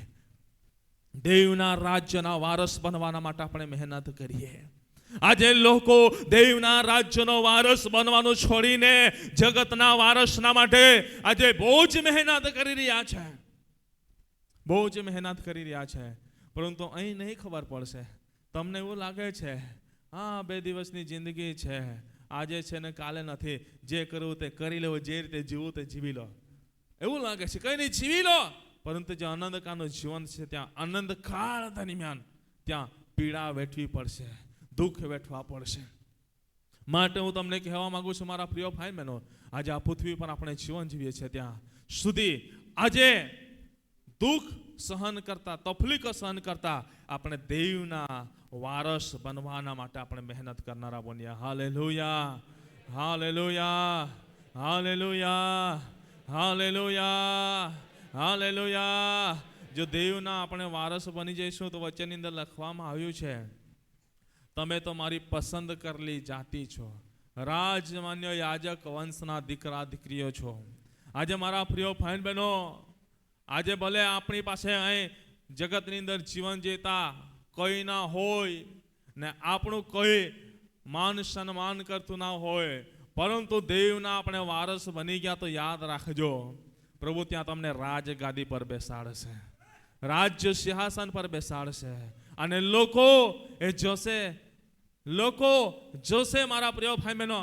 દેવના રાજ્યના વારસ બનવાના માટે આપણે મહેનત કરીએ. આજે લોકો દેવના રાજ્યનો વારસ બનવાનું છોડીને જગતના વારસના માટે આજે બહુ જ મહેનત કરી રહ્યા છે, બહુ જ મહેનત કરી રહ્યા છે. પરંતુ અહીં નહીં ખબર પડશે. તમને એવું લાગે છે હા 2 દિવસની જિંદગી છે, આજે છે ને કાલે નથી, જે કરવું તે કરી લેવું, જે રીતે જીવવું તે જીવી લો, એવું લાગે છે. કઈ નહીં, જીવી લો. પરંતુ જે આનંદકાળનું જીવન છે ત્યાં આનંદકાળ દરમિયાન ત્યાં પીડા વેઠવી પડશે, દુઃખ વેઠવા પડશે. માટે હું તમને કહેવા માંગુ છું મારા પ્રિય ભાઈ બહેનો, આજે આ પૃથ્વી પર આપણે જીવન જીવીએ છીએ ત્યાં સુધી આજે દુઃખ સહન કરતા, તકલીફ સહન કરતા આપણે દેવના વારસ બનવાના માટે આપણે મહેનત કરનારા બન્યા. Hallelujah, hallelujah, hallelujah, hallelujah, hallelujah. જો દેવના આપણે વારસ બની જઈશું તો વચનની અંદર લખવામાં આવ્યું છે, તમે તો મારી પસંદ કરેલી જાતિ છો, રાજમાન્ય યાજક વંશના દીકરા દીકરીઓ છો. આજે મારા પ્રિય ભાઈ બહેનો, આજે ભલે આપણી પાસે અહીં જગતની અંદર જીવન જીવતા કોઈ ના હોય ને આપણું કોઈ માન સન્માન કરતું ના હોય, પરંતુ દેવના આપણે વારસ બની ગયા તો યાદ રાખજો, પ્રભુ ત્યાં તમને રાજગાદી પર બેસાડશે, રાજ્ય સિંહાસન પર બેસાડશે. અને લોકો એ જોશે મારા પ્રિય ભાઈ બહેનો.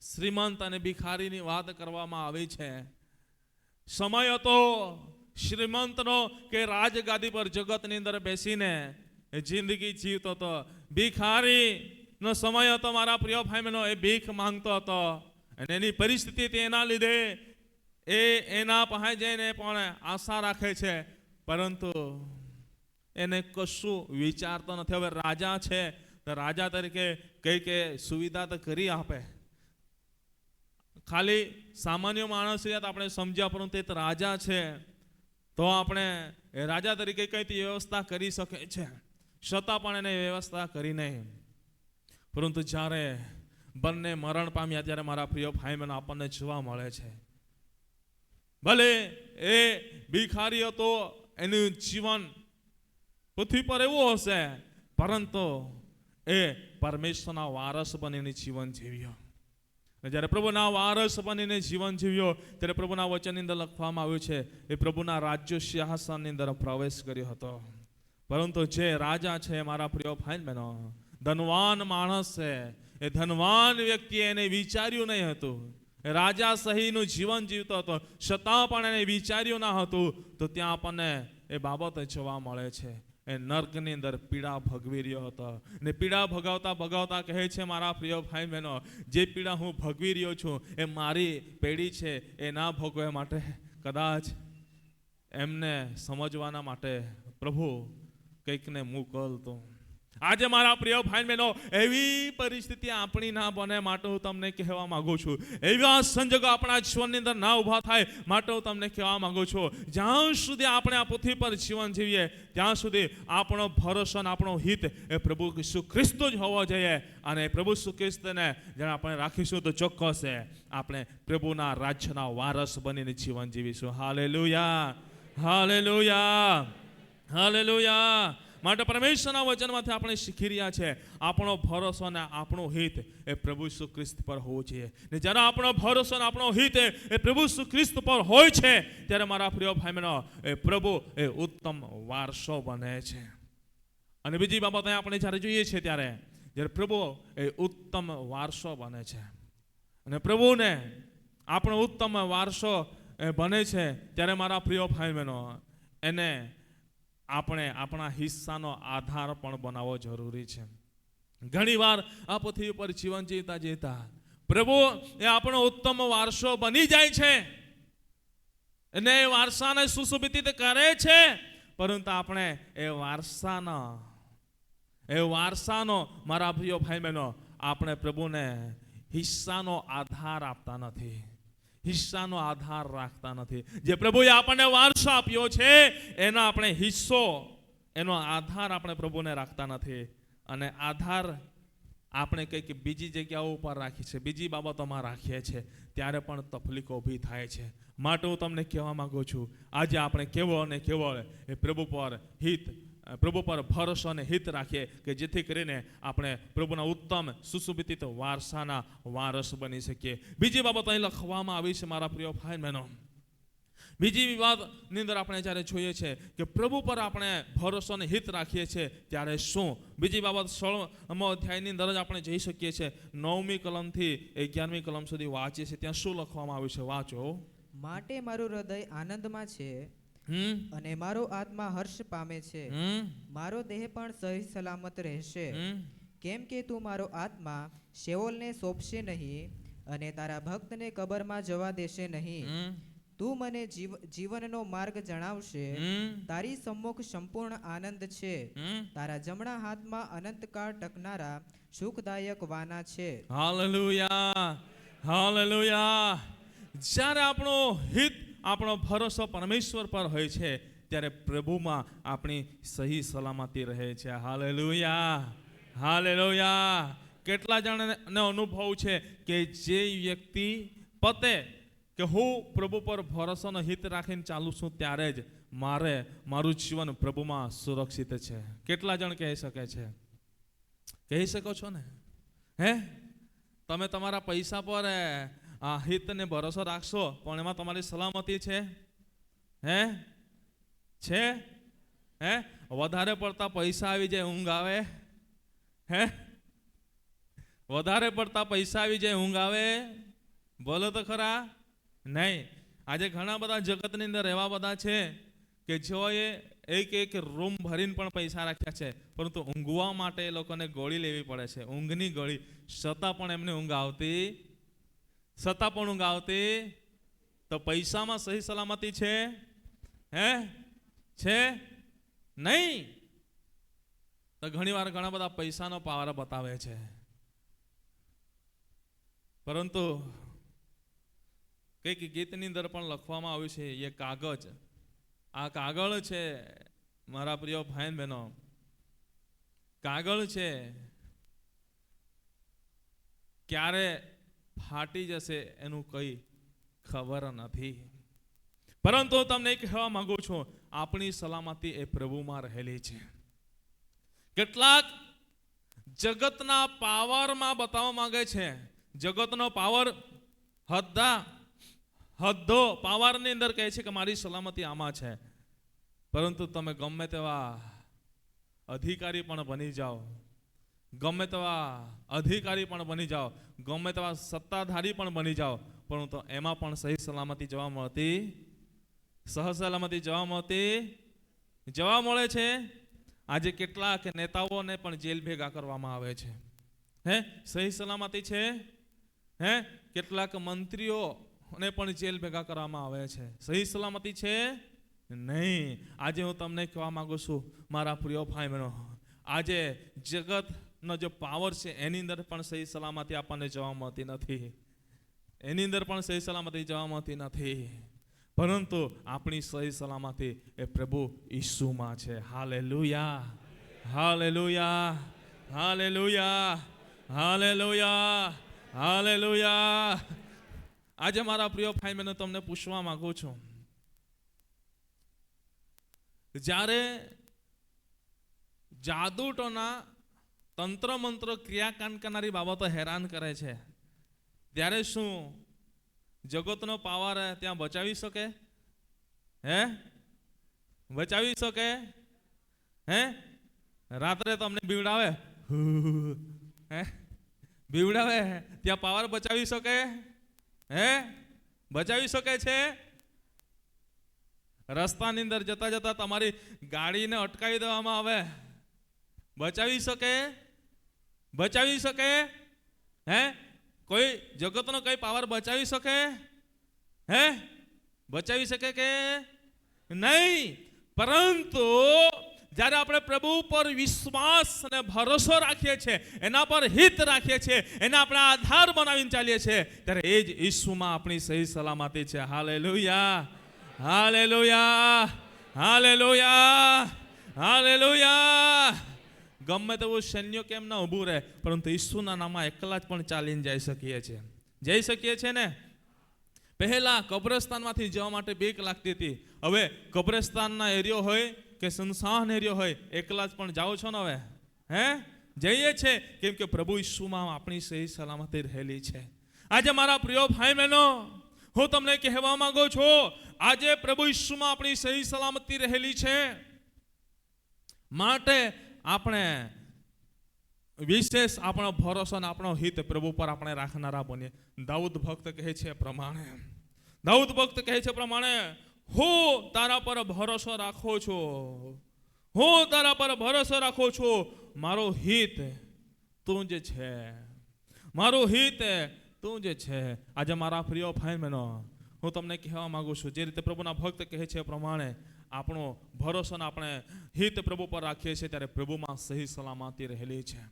શ્રીમંત અને ભિખારીની વાત કરવામાં આવી છે. સમય હતો શ્રીમંતનો કે રાજગાદી પર જગતની અંદર બેસીને જિંદગી જીવતો હતો. ભિખારીનો સમય હતો મારા પ્રિય ભાઈ બહેનો, એ ભીખ માંગતો હતો અને એની પરિસ્થિતિ તેના લીધે એ એના પાસે જઈને પણ આશા રાખે છે, પરંતુ એને કશું વિચારતો નથી. હવે રાજા છે તો રાજા તરીકે કઈ સુવિધા તો કરી આપે, ખાલી સામાન્ય માણસ આપણે સમજ્યા, પરંતુ એ રાજા છે તો આપણે રાજા તરીકે કઈ વ્યવસ્થા કરી શકે છે, છતાં પણ એને વ્યવસ્થા કરી નહીં. પરંતુ જ્યારે બંને મરણ પામ્યા ત્યારે મારા પ્રિય ભાઈ બહેનો આપણને જોવા મળે છે, ભલે એ ભિખારી હતો, એનું જીવન પૃથ્વી પર એવું હશે, પરંતુ એ પરમેશ્વરના વારસ બનીને જીવન જીવ્યો. જ્યારે પ્રભુના વારસ બનીને જીવન જીવ્યો ત્યારે પ્રભુના વચનની અંદર લખવામાં આવ્યું છે એ પ્રભુના રાજ્ય સિંહાસનની અંદર પ્રવેશ કર્યો હતો. પરંતુ જે રાજા છે મારા પ્રિય ભાઈ બહેનો, ધનવાન માણસ છે, એ ધનવાન વ્યક્તિએ એને વિચાર્યું નહીં હતું, રાજા સહીનું જીવન જીવતો હતો, છતાં પણ એને વિચાર્યું ના હતું. તો ત્યાં આપણને એ બાબત જોવા મળે છે, એ નર્કની અંદર પીડા ભોગવી રહ્યો હતો. ને પીડા ભગાવતા કહે છે મારા પ્રિય ભાઈ બહેનો, જે પીડા હું ભોગવી રહ્યો છું એ મારી પેઢી છે એ ના ભોગવા માટે કદાચ એમને સમજવાના માટે પ્રભુ કંઈકને મોકલતો. આજે મારા પ્રિય ભાઈ બહેનો, એવી પરિસ્થિતિ આપણી ના બને માટે હું તમને કહેવા માંગુ છું, એવા સંજોગો આપણા જીવનની અંદર ના ઊભા થાય માટે હું તમને કહેવા માંગુ છું, જ્યાં સુધી આપણે આ પૃથ્વી પર જીવન જીવીએ ત્યાં સુધી આપણો ભરોસો અને આપણો હિત એ પ્રભુ ઈસુ ખ્રિસ્ત જ હોવો જોઈએ. અને પ્રભુ ઈસુ ખ્રિસ્તને જ્યારે આપણે રાખીશું તો ચોક્કસ આપણે પ્રભુના રાજ્યના વારસ બનીને જીવન જીવીશું. Hallelujah, hallelujah, hallelujah. માટે પરમેશ્વરના વચનમાંથી આપણે શીખી રહ્યા છે આપણો ભરોસો અને આપણું હિત એ પ્રભુ ઈસુ ખ્રિસ્ત પર હોવું જોઈએ. ને જ્યારે આપણો ભરોસો અને આપણો હિત એ પ્રભુ ઈસુ ખ્રિસ્ત પર હોય છે ત્યારે મારા પ્રિય ભાઈ બહેનો, એ પ્રભુ એ ઉત્તમ વારસો બને છે. અને બીજી બાબત આપણે જ્યારે જોઈએ છીએ ત્યારે જ્યારે પ્રભુ એ ઉત્તમ વારસો બને છે અને પ્રભુને આપણો ઉત્તમ વારસો બને છે ત્યારે મારા પ્રિય ભાઈ બહેનો, એને આપણે આપણા હિસ્સાનો આધાર પણ બનાવવો જરૂરી છે. ઘણી વાર આ પૃથ્વી પર જીવન જીવતા પ્રભુ એ આપણો ઉત્તમ વારસો બની જાય છે અને એ વારસાને સુશોભિત કરે છે, પરંતુ આપણે એ વારસાનો મારા પ્રિય ભાઈ બહેનો આપણે પ્રભુને હિસ્સાનો આધાર આપતા નથી, હિસ્સાનો આધાર રાખતા નથી. જે પ્રભુએ આપણને વારસો આપ્યો છે એનો આપણે હિસ્સો, એનો આધાર આપણે પ્રભુને રાખતા નથી. અને આધાર આપણે કંઈક બીજી જગ્યાઓ ઉપર રાખીએ છીએ, બીજી બાબતોમાં રાખીએ છીએ, ત્યારે પણ તકલીફો ઊભી થાય છે. માટે હું તમને કહેવા માંગુ છું, આજે આપણે કેવો અને કેવો એ પ્રભુ પર હિત પ્રભુ પર ભરોસો અને હિત રાખીએ કે જેથી કરીને આપણે પ્રભુના ઉત્તમ સુશોભિત વારસાના વારસ બની શકીએ. બીજી બાબત અહીં લખવામાં આવી છે મારા પ્રિય ભાઈ બહેનો. બીજી વાતની અંદર આપણે જ્યારે જોઈએ છે કે પ્રભુ પર આપણે ભરોસો અને હિત રાખીએ છીએ ત્યારે શું? બીજી બાબત 16મો અધ્યાયની અંદર જ આપણે જઈ શકીએ છીએ. 9મી કલમથી 11મી કલમ સુધી વાંચીએ છીએ. ત્યાં શું લખવામાં આવ્યું છે? વાંચો. માટે મારું હૃદય આનંદમાં છે અને મારો આત્મા હર્ષ પામે છે. મારો દેહ પણ સહી સલામત રહેશે, કેમ કે તું મારો આત્મા શેઓલને સોંપશે નહીં અને તારા ભક્તને કબરમાં જવા દેશે નહીં. તું મને જીવનનો માર્ગ જણાવશે. તારી સમ્મુખ સંપૂર્ણ આનંદ છે. તારા જમણા હાથમાં અનંતકાળ ટકનારા સુખદાયક વાના છે. Hallelujah, hallelujah. જ્યારે આપણો હિત, આપણો ભરોસો પરમેશ્વર પર હોય છે ત્યારે પ્રભુમાં આપણી સહી સલામતી રહે છે. Hallelujah, hallelujah. કેટલા જણને અનુભવ છે કે જે વ્યક્તિ પતે કે હું પ્રભુ પર ભરોસાનો હિત રાખીને ચાલું છું ત્યારે જ મારું જીવન પ્રભુમાં સુરક્ષિત છે. કેટલા જણ કહી શકે છે? કહી શકો છો ને? હે, તમે તમારા પૈસા પર આ હિત ને ભરોસો રાખશો પણ એમાં તમારી સલામતી છે? હે, છે? હે, વધારે પડતા પૈસા આવી જાય ઊંઘ આવે? હે, વધારે પડતા પૈસા આવી જાય ઊંઘ આવે? બોલો તો ખરા. નહીં. આજે ઘણા બધા જગતની અંદર એવા બધા છે કે જેઓએ એક રૂમ ભરીને પણ પૈસા રાખ્યા છે, પરંતુ ઊંઘવા માટે એ લોકોને ગોળી લેવી પડે છે, ઊંઘની ગોળી. છતાં પણ એમને ઊંઘ આવતી, છતાં પણ ઊંઘ આવતી. તો પૈસામાં સહી સલામતી છે? હે, છે? નહીં. તો ઘણીવાર ઘણા બધા પૈસાનો પાવર બતાવે છે, પરંતુ કંઈક ગીતની અંદર પણ લખવામાં આવ્યું છે, એ કાગજ, આ કાગળ છે મારા પ્રિય ભાઈ બહેનો, કાગળ છે, ક્યારે ફાટી જશે એનું કઈ ખબર નથી. પરંતુ તમને કહેવા માંગુ છું, આપણી સલામતી એ પ્રભુમાં રહેલી છે. કેટલાક જગતના પાવરમાં બતાવવા માંગે છે, જગતનો પાવર હદ્દો પાવરની અંદર કહે છે કે મારી સલામતી આમાં છે. પરંતુ તમે ગમે તેવા અધિકારી પણ બની જાઓ, ગમે તેવા અધિકારી પણ બની જાઓ, ગમે તેવા સત્તાધારી પણ બની જાઓ, પરંતુ એમાં પણ સહી સલામતી જોવા મળતી, સહ સલામતી જોવા મળે છે. આજે કેટલાક નેતાઓને પણ જેલ ભેગા કરવામાં આવે છે. હે, સહી સલામતી છે? હે, કેટલાક મંત્રીઓને પણ જેલ ભેગા કરવામાં આવે છે. સહી સલામતી છે? નહીં. આજે હું તમને કહેવા માંગુ છું મારા પ્રિય ભાઈ બહેનો, આજે જગતનો જે પાવર છે એની અંદર પણ સહી સલામતી આપણને જોવા મળતી નથી, એની અંદર પણ સહી સલામતી જોવા મળતી નથી. પરંતુ આપણી સહી સલામતી એ પ્રભુ ઈસુમાં છે. Hallelujah, hallelujah, hallelujah, hallelujah, hallelujah. આજે મારા પ્રિય ભાઈ બહેનો તમને પૂછવા માંગુ છું, જ્યારે જાદુટોના તંત્ર મંત્ર ક્રિયાકાંડ કરનારી બાબતો હેરાન કરે છે, ત્યારે શું જગતનો પાવર ત્યાં બચાવી શકે? હે, બચાવી શકે? હે, રાત્રે તમને બીવડાવે, હે, બીવડાવે, ત્યાં પાવર બચાવી શકે? હે, બચાવી શકે છે? રસ્તાની અંદર જતા જતા તમારી ગાડીને અટકાવી દેવામાં આવે, બચાવી શકે? બચાવી શકે? હે, કોઈ જગતનો કઈ પાવર બચાવી શકે? હે, બચાવી શકે કે નહીં? પરંતુ જ્યારે આપણે પ્રભુ પર વિશ્વાસ અને ભરોસો રાખીએ છીએ, એના પર હિત રાખીએ છીએ, એના આપણે આધાર બનાવીને ચાલીએ છીએ, ત્યારે એ જ ઈસુમાં આપણી સહી સલામતી છે. Hallelujah, hallelujah, hallelujah, hallelujah. ગમે તેવું સૈન્ય કેમ ના ઊભું રહે, પરંતુ ઈસુના નામમાં એકલા જ પણ ચાલીને જઈ શકીએ છીએ. જઈ શકીએ છીએ ને? પહેલા કબ્રસ્તાનમાંથી જવા માટે બીક લાગતી હતી, હવે કબ્રસ્તાનના એરિયો હોય કે સંસાર ને રહ્યો હોય એકલા જ પણ જાઓ છો ને હવે? હે, જઈએ છે કેમ કે પ્રભુ ઈસુમાં આપણી સહી સલામતી રહેલી છે. આજે મારા પ્રિય ભાઈ બહેનો, હું તમને કહેવા માંગુ છું, આજે પ્રભુ ઈસુમાં આપણી સહી સલામતી રહેલી છે. માટે આપણે વિશેષ આપણો ભરોસો અને આપણો હિત પ્રભુ પર આપણે રાખનારા બનીએ. દાઉદ ભક્ત કહે છે પ્રમાણે, દાઉદ ભક્ત કહે છે પ્રમાણે, હું તારા પર ભરોસો રાખું છું, હું તારા પર ભરોસો રાખું છું. મારો હિત તું જ છે, મારું હિત તું જ છે. આજે મારા પ્રિય ભાઈ બહેનો, હું તમને કહેવા માંગુ છું, જે રીતે પ્રભુના ભક્ત કહે છે પ્રમાણે આપણો ભરોસો આપણે હિત પ્રભુ પર રાખીએ છીએ ત્યારે પ્રભુમાં સહી સલામતી રહેલી છે.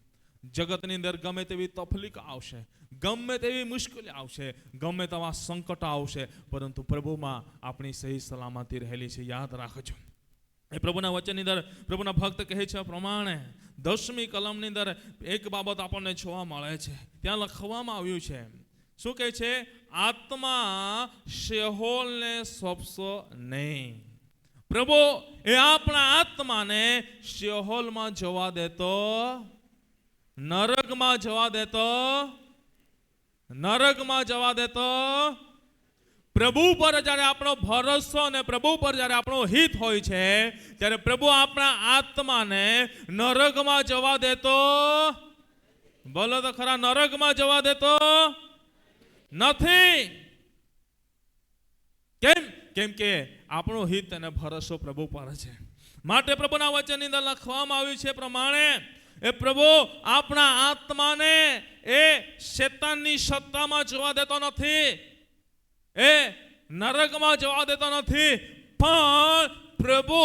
જગતની અંદર ગમે તેવી તકલીફ આવશે, ગમે તેવી મુશ્કેલી આવશે, ગમે તેવા સંકટ આવશે, પરંતુ પ્રભુમાં આપણી સહી સલામતી રહેલી છે. યાદ રાખજો. એ પ્રભુના વચનની અંદર પ્રભુના ભક્ત કહે છે પ્રમાણે 10મી કલમની અંદર એક બાબત આપણને જોવા મળે છે. ત્યાં લખવામાં આવ્યું છે, શું કહે છે? આત્મા શેહોલને સોંપશો નહીં. પ્રભુ એ આપણા આત્માને શેહોલમાં જવા દેતો, નરકમાં જવા દેતો, નરકમાં જવા દેતો. પ્રભુ પર જ્યારે આપણો ભરોસો અને પ્રભુ પર જ્યારે આપણો હિત હોય છે ત્યારે પ્રભુ આપણા આત્માને નરકમાં જવા દેતો, બોલો તો ખરા, નરકમાં જવા દેતો નથી. કેમ? કેમ કે આપણો હિત અને ભરોસો પ્રભુ પર છે. માટે પ્રભુના વચનની અંદર લખવામાં આવ્યું છે પ્રમાણે એ પ્રભુ આપણા આત્માને એ શેતાનની સત્તામાં જવા દેતો નથી, એ નરકમાં જવા દેતો નથી, પણ પ્રભુ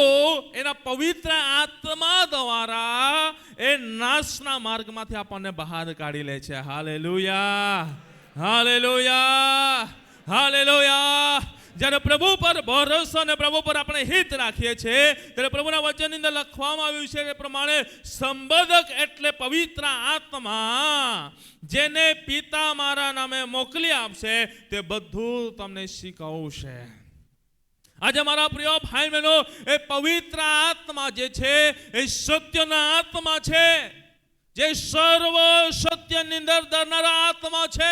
એના પવિત્ર આત્મા દ્વારા એ નાશના માર્ગમાંથી આપણને બહાર કાઢી લે છે. Hallelujah, hallelujah, hallelujah. જ્યારે પ્રભુ પર ભરોસો અને પ્રભુ પર આપણે હિત રાખીએ છીએ ત્યારે પ્રભુના વચનની અંદર લખવામાં આવ્યું છે એ પ્રમાણે સંબોધક એટલે પવિત્ર આત્મા જેને પિતા મારા નામે મોકલી આપશે તે બધું તમને શીખવશે. આજે મારા પ્રિય ભાઈ બહેનો, એ પવિત્ર આત્મા જે છે એ સત્યના આત્મા છે, જે સર્વ સત્યની અંદર દરનારા આત્મા છે,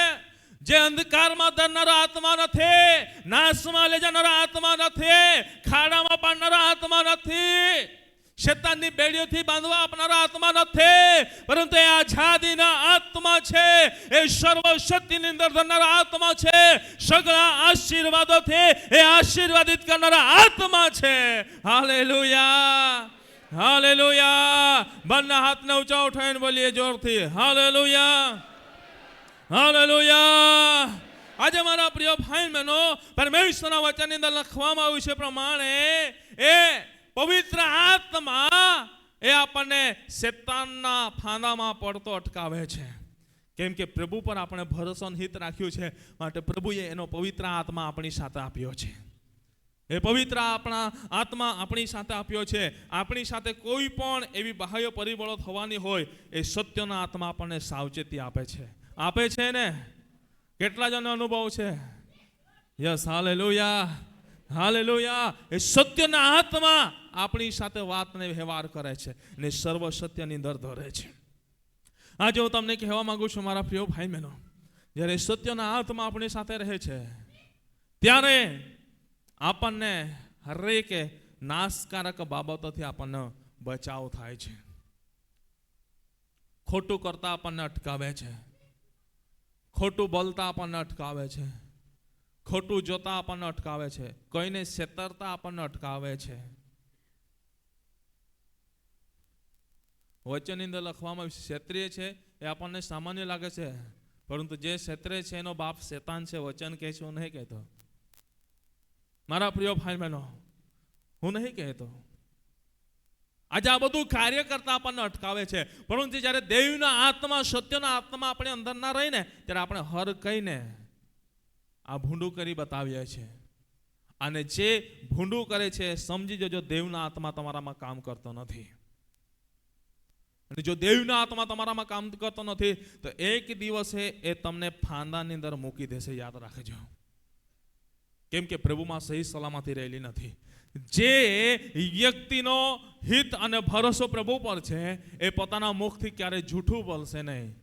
જે અંધકારમાં દરનારો આત્મા નથી, નાશમાં લઈ જનારો આત્મા નથી, ખાડામાં પાડનારો આત્મા નથી, શેતાનની બેડીઓથી બાંધવા આપનારો આત્મા નથી, પરંતુ એ આઝાદીના આત્મા છે, એ સર્વ શક્તિની અંદર ધરનારો આત્મા છે, સગળા આશીર્વાદોથી એ આશીર્વાદિત કરનારો આત્મા છે. Hallelujah, hallelujah. બંને હાથને ઊંચા ઉઠાવીને બોલીએ જોરથી, હાલેલુયા, હાલેલુયા. આજે મારા પ્રિય ભાઈ બહેનો, પરમેશ્વરના વચનની અંદર લખવામાં આવ્યું છે પ્રમાણે એ પવિત્ર આત્મા એ આપણને શેતાનના ફાંદામાં પડતો અટકાવે છે. કેમ કે પ્રભુ પર આપણે ભરોસો હિત રાખ્યું છે, માટે પ્રભુએ એનો પવિત્ર આત્મા આપણી સાથે આપ્યો છે. એ પવિત્ર આપણા આત્મા આપણી સાથે આપ્યો છે. આપણી સાથે કોઈ પણ એવી બાહ્ય પરિબળો થવાની હોય એ સત્યના આત્મા આપણને સાવચેતી આપે છે. આપે છે ને? કેટલા જણનો અનુભવ છે? Yes, hallelujah, hallelujah. એ સત્યના આત્મા આપણી સાથે વાતને વ્યવહાર કરે છે અને સર્વ સત્યની અંદર ધરે છે. આજે હું તમને કહેવા માંગુ છું મારા પ્રિય ભાઈ બહેનો, જ્યારે સત્યના આત્મા આપણી સાથે રહે છે ત્યારે આપણને હરેક નાશકારક બાબતોથી આપણને બચાવ થાય છે. ખોટું કરતા આપણને અટકાવે છે, ખોટું બોલતા આપણને અટકાવે છે, ખોટું જોતા આપણને અટકાવે છે, કોઈને છેતરતા આપણને અટકાવે છે. વચનની અંદર લખવામાં ક્ષેત્રીય છે એ આપણને સામાન્ય લાગે છે, પરંતુ જે ક્ષેત્રે છે એનો બાપ શેતાન છે. વચન કહે છે, હું નહીં કહેતો મારા પ્રિય ભાઈ બહેનો, હું નહીં કહેતો. આજે આ બધું કાર્ય કરતા આપણને અટકાવે છે, પરંતુ જ્યારે દેવના આત્મા, સત્યના આત્મા આપણે અંદર ના રહીને ત્યારે આપણે હર કહીને આ ભૂંડું કરી બતાવીએ છીએ. અને જે ભૂંડું કરે છે સમજી જજો, દેવના આત્મા તમારામાં કામ કરતો નથી. અને જો દેવના આત્મા તમારામાં કામ કરતો નથી તો એક દિવસે એ તમને ફાંદાની અંદર મૂકી દેશે. યાદ રાખજો. કેમ કે પ્રભુમાં સહી સલામતી રહેલી નથી. જે વ્યક્તિનો હિત અને ભરોસો પ્રભુ પર છે એ પોતાના મુખથી ક્યારે જૂઠું બોલશે નહીં,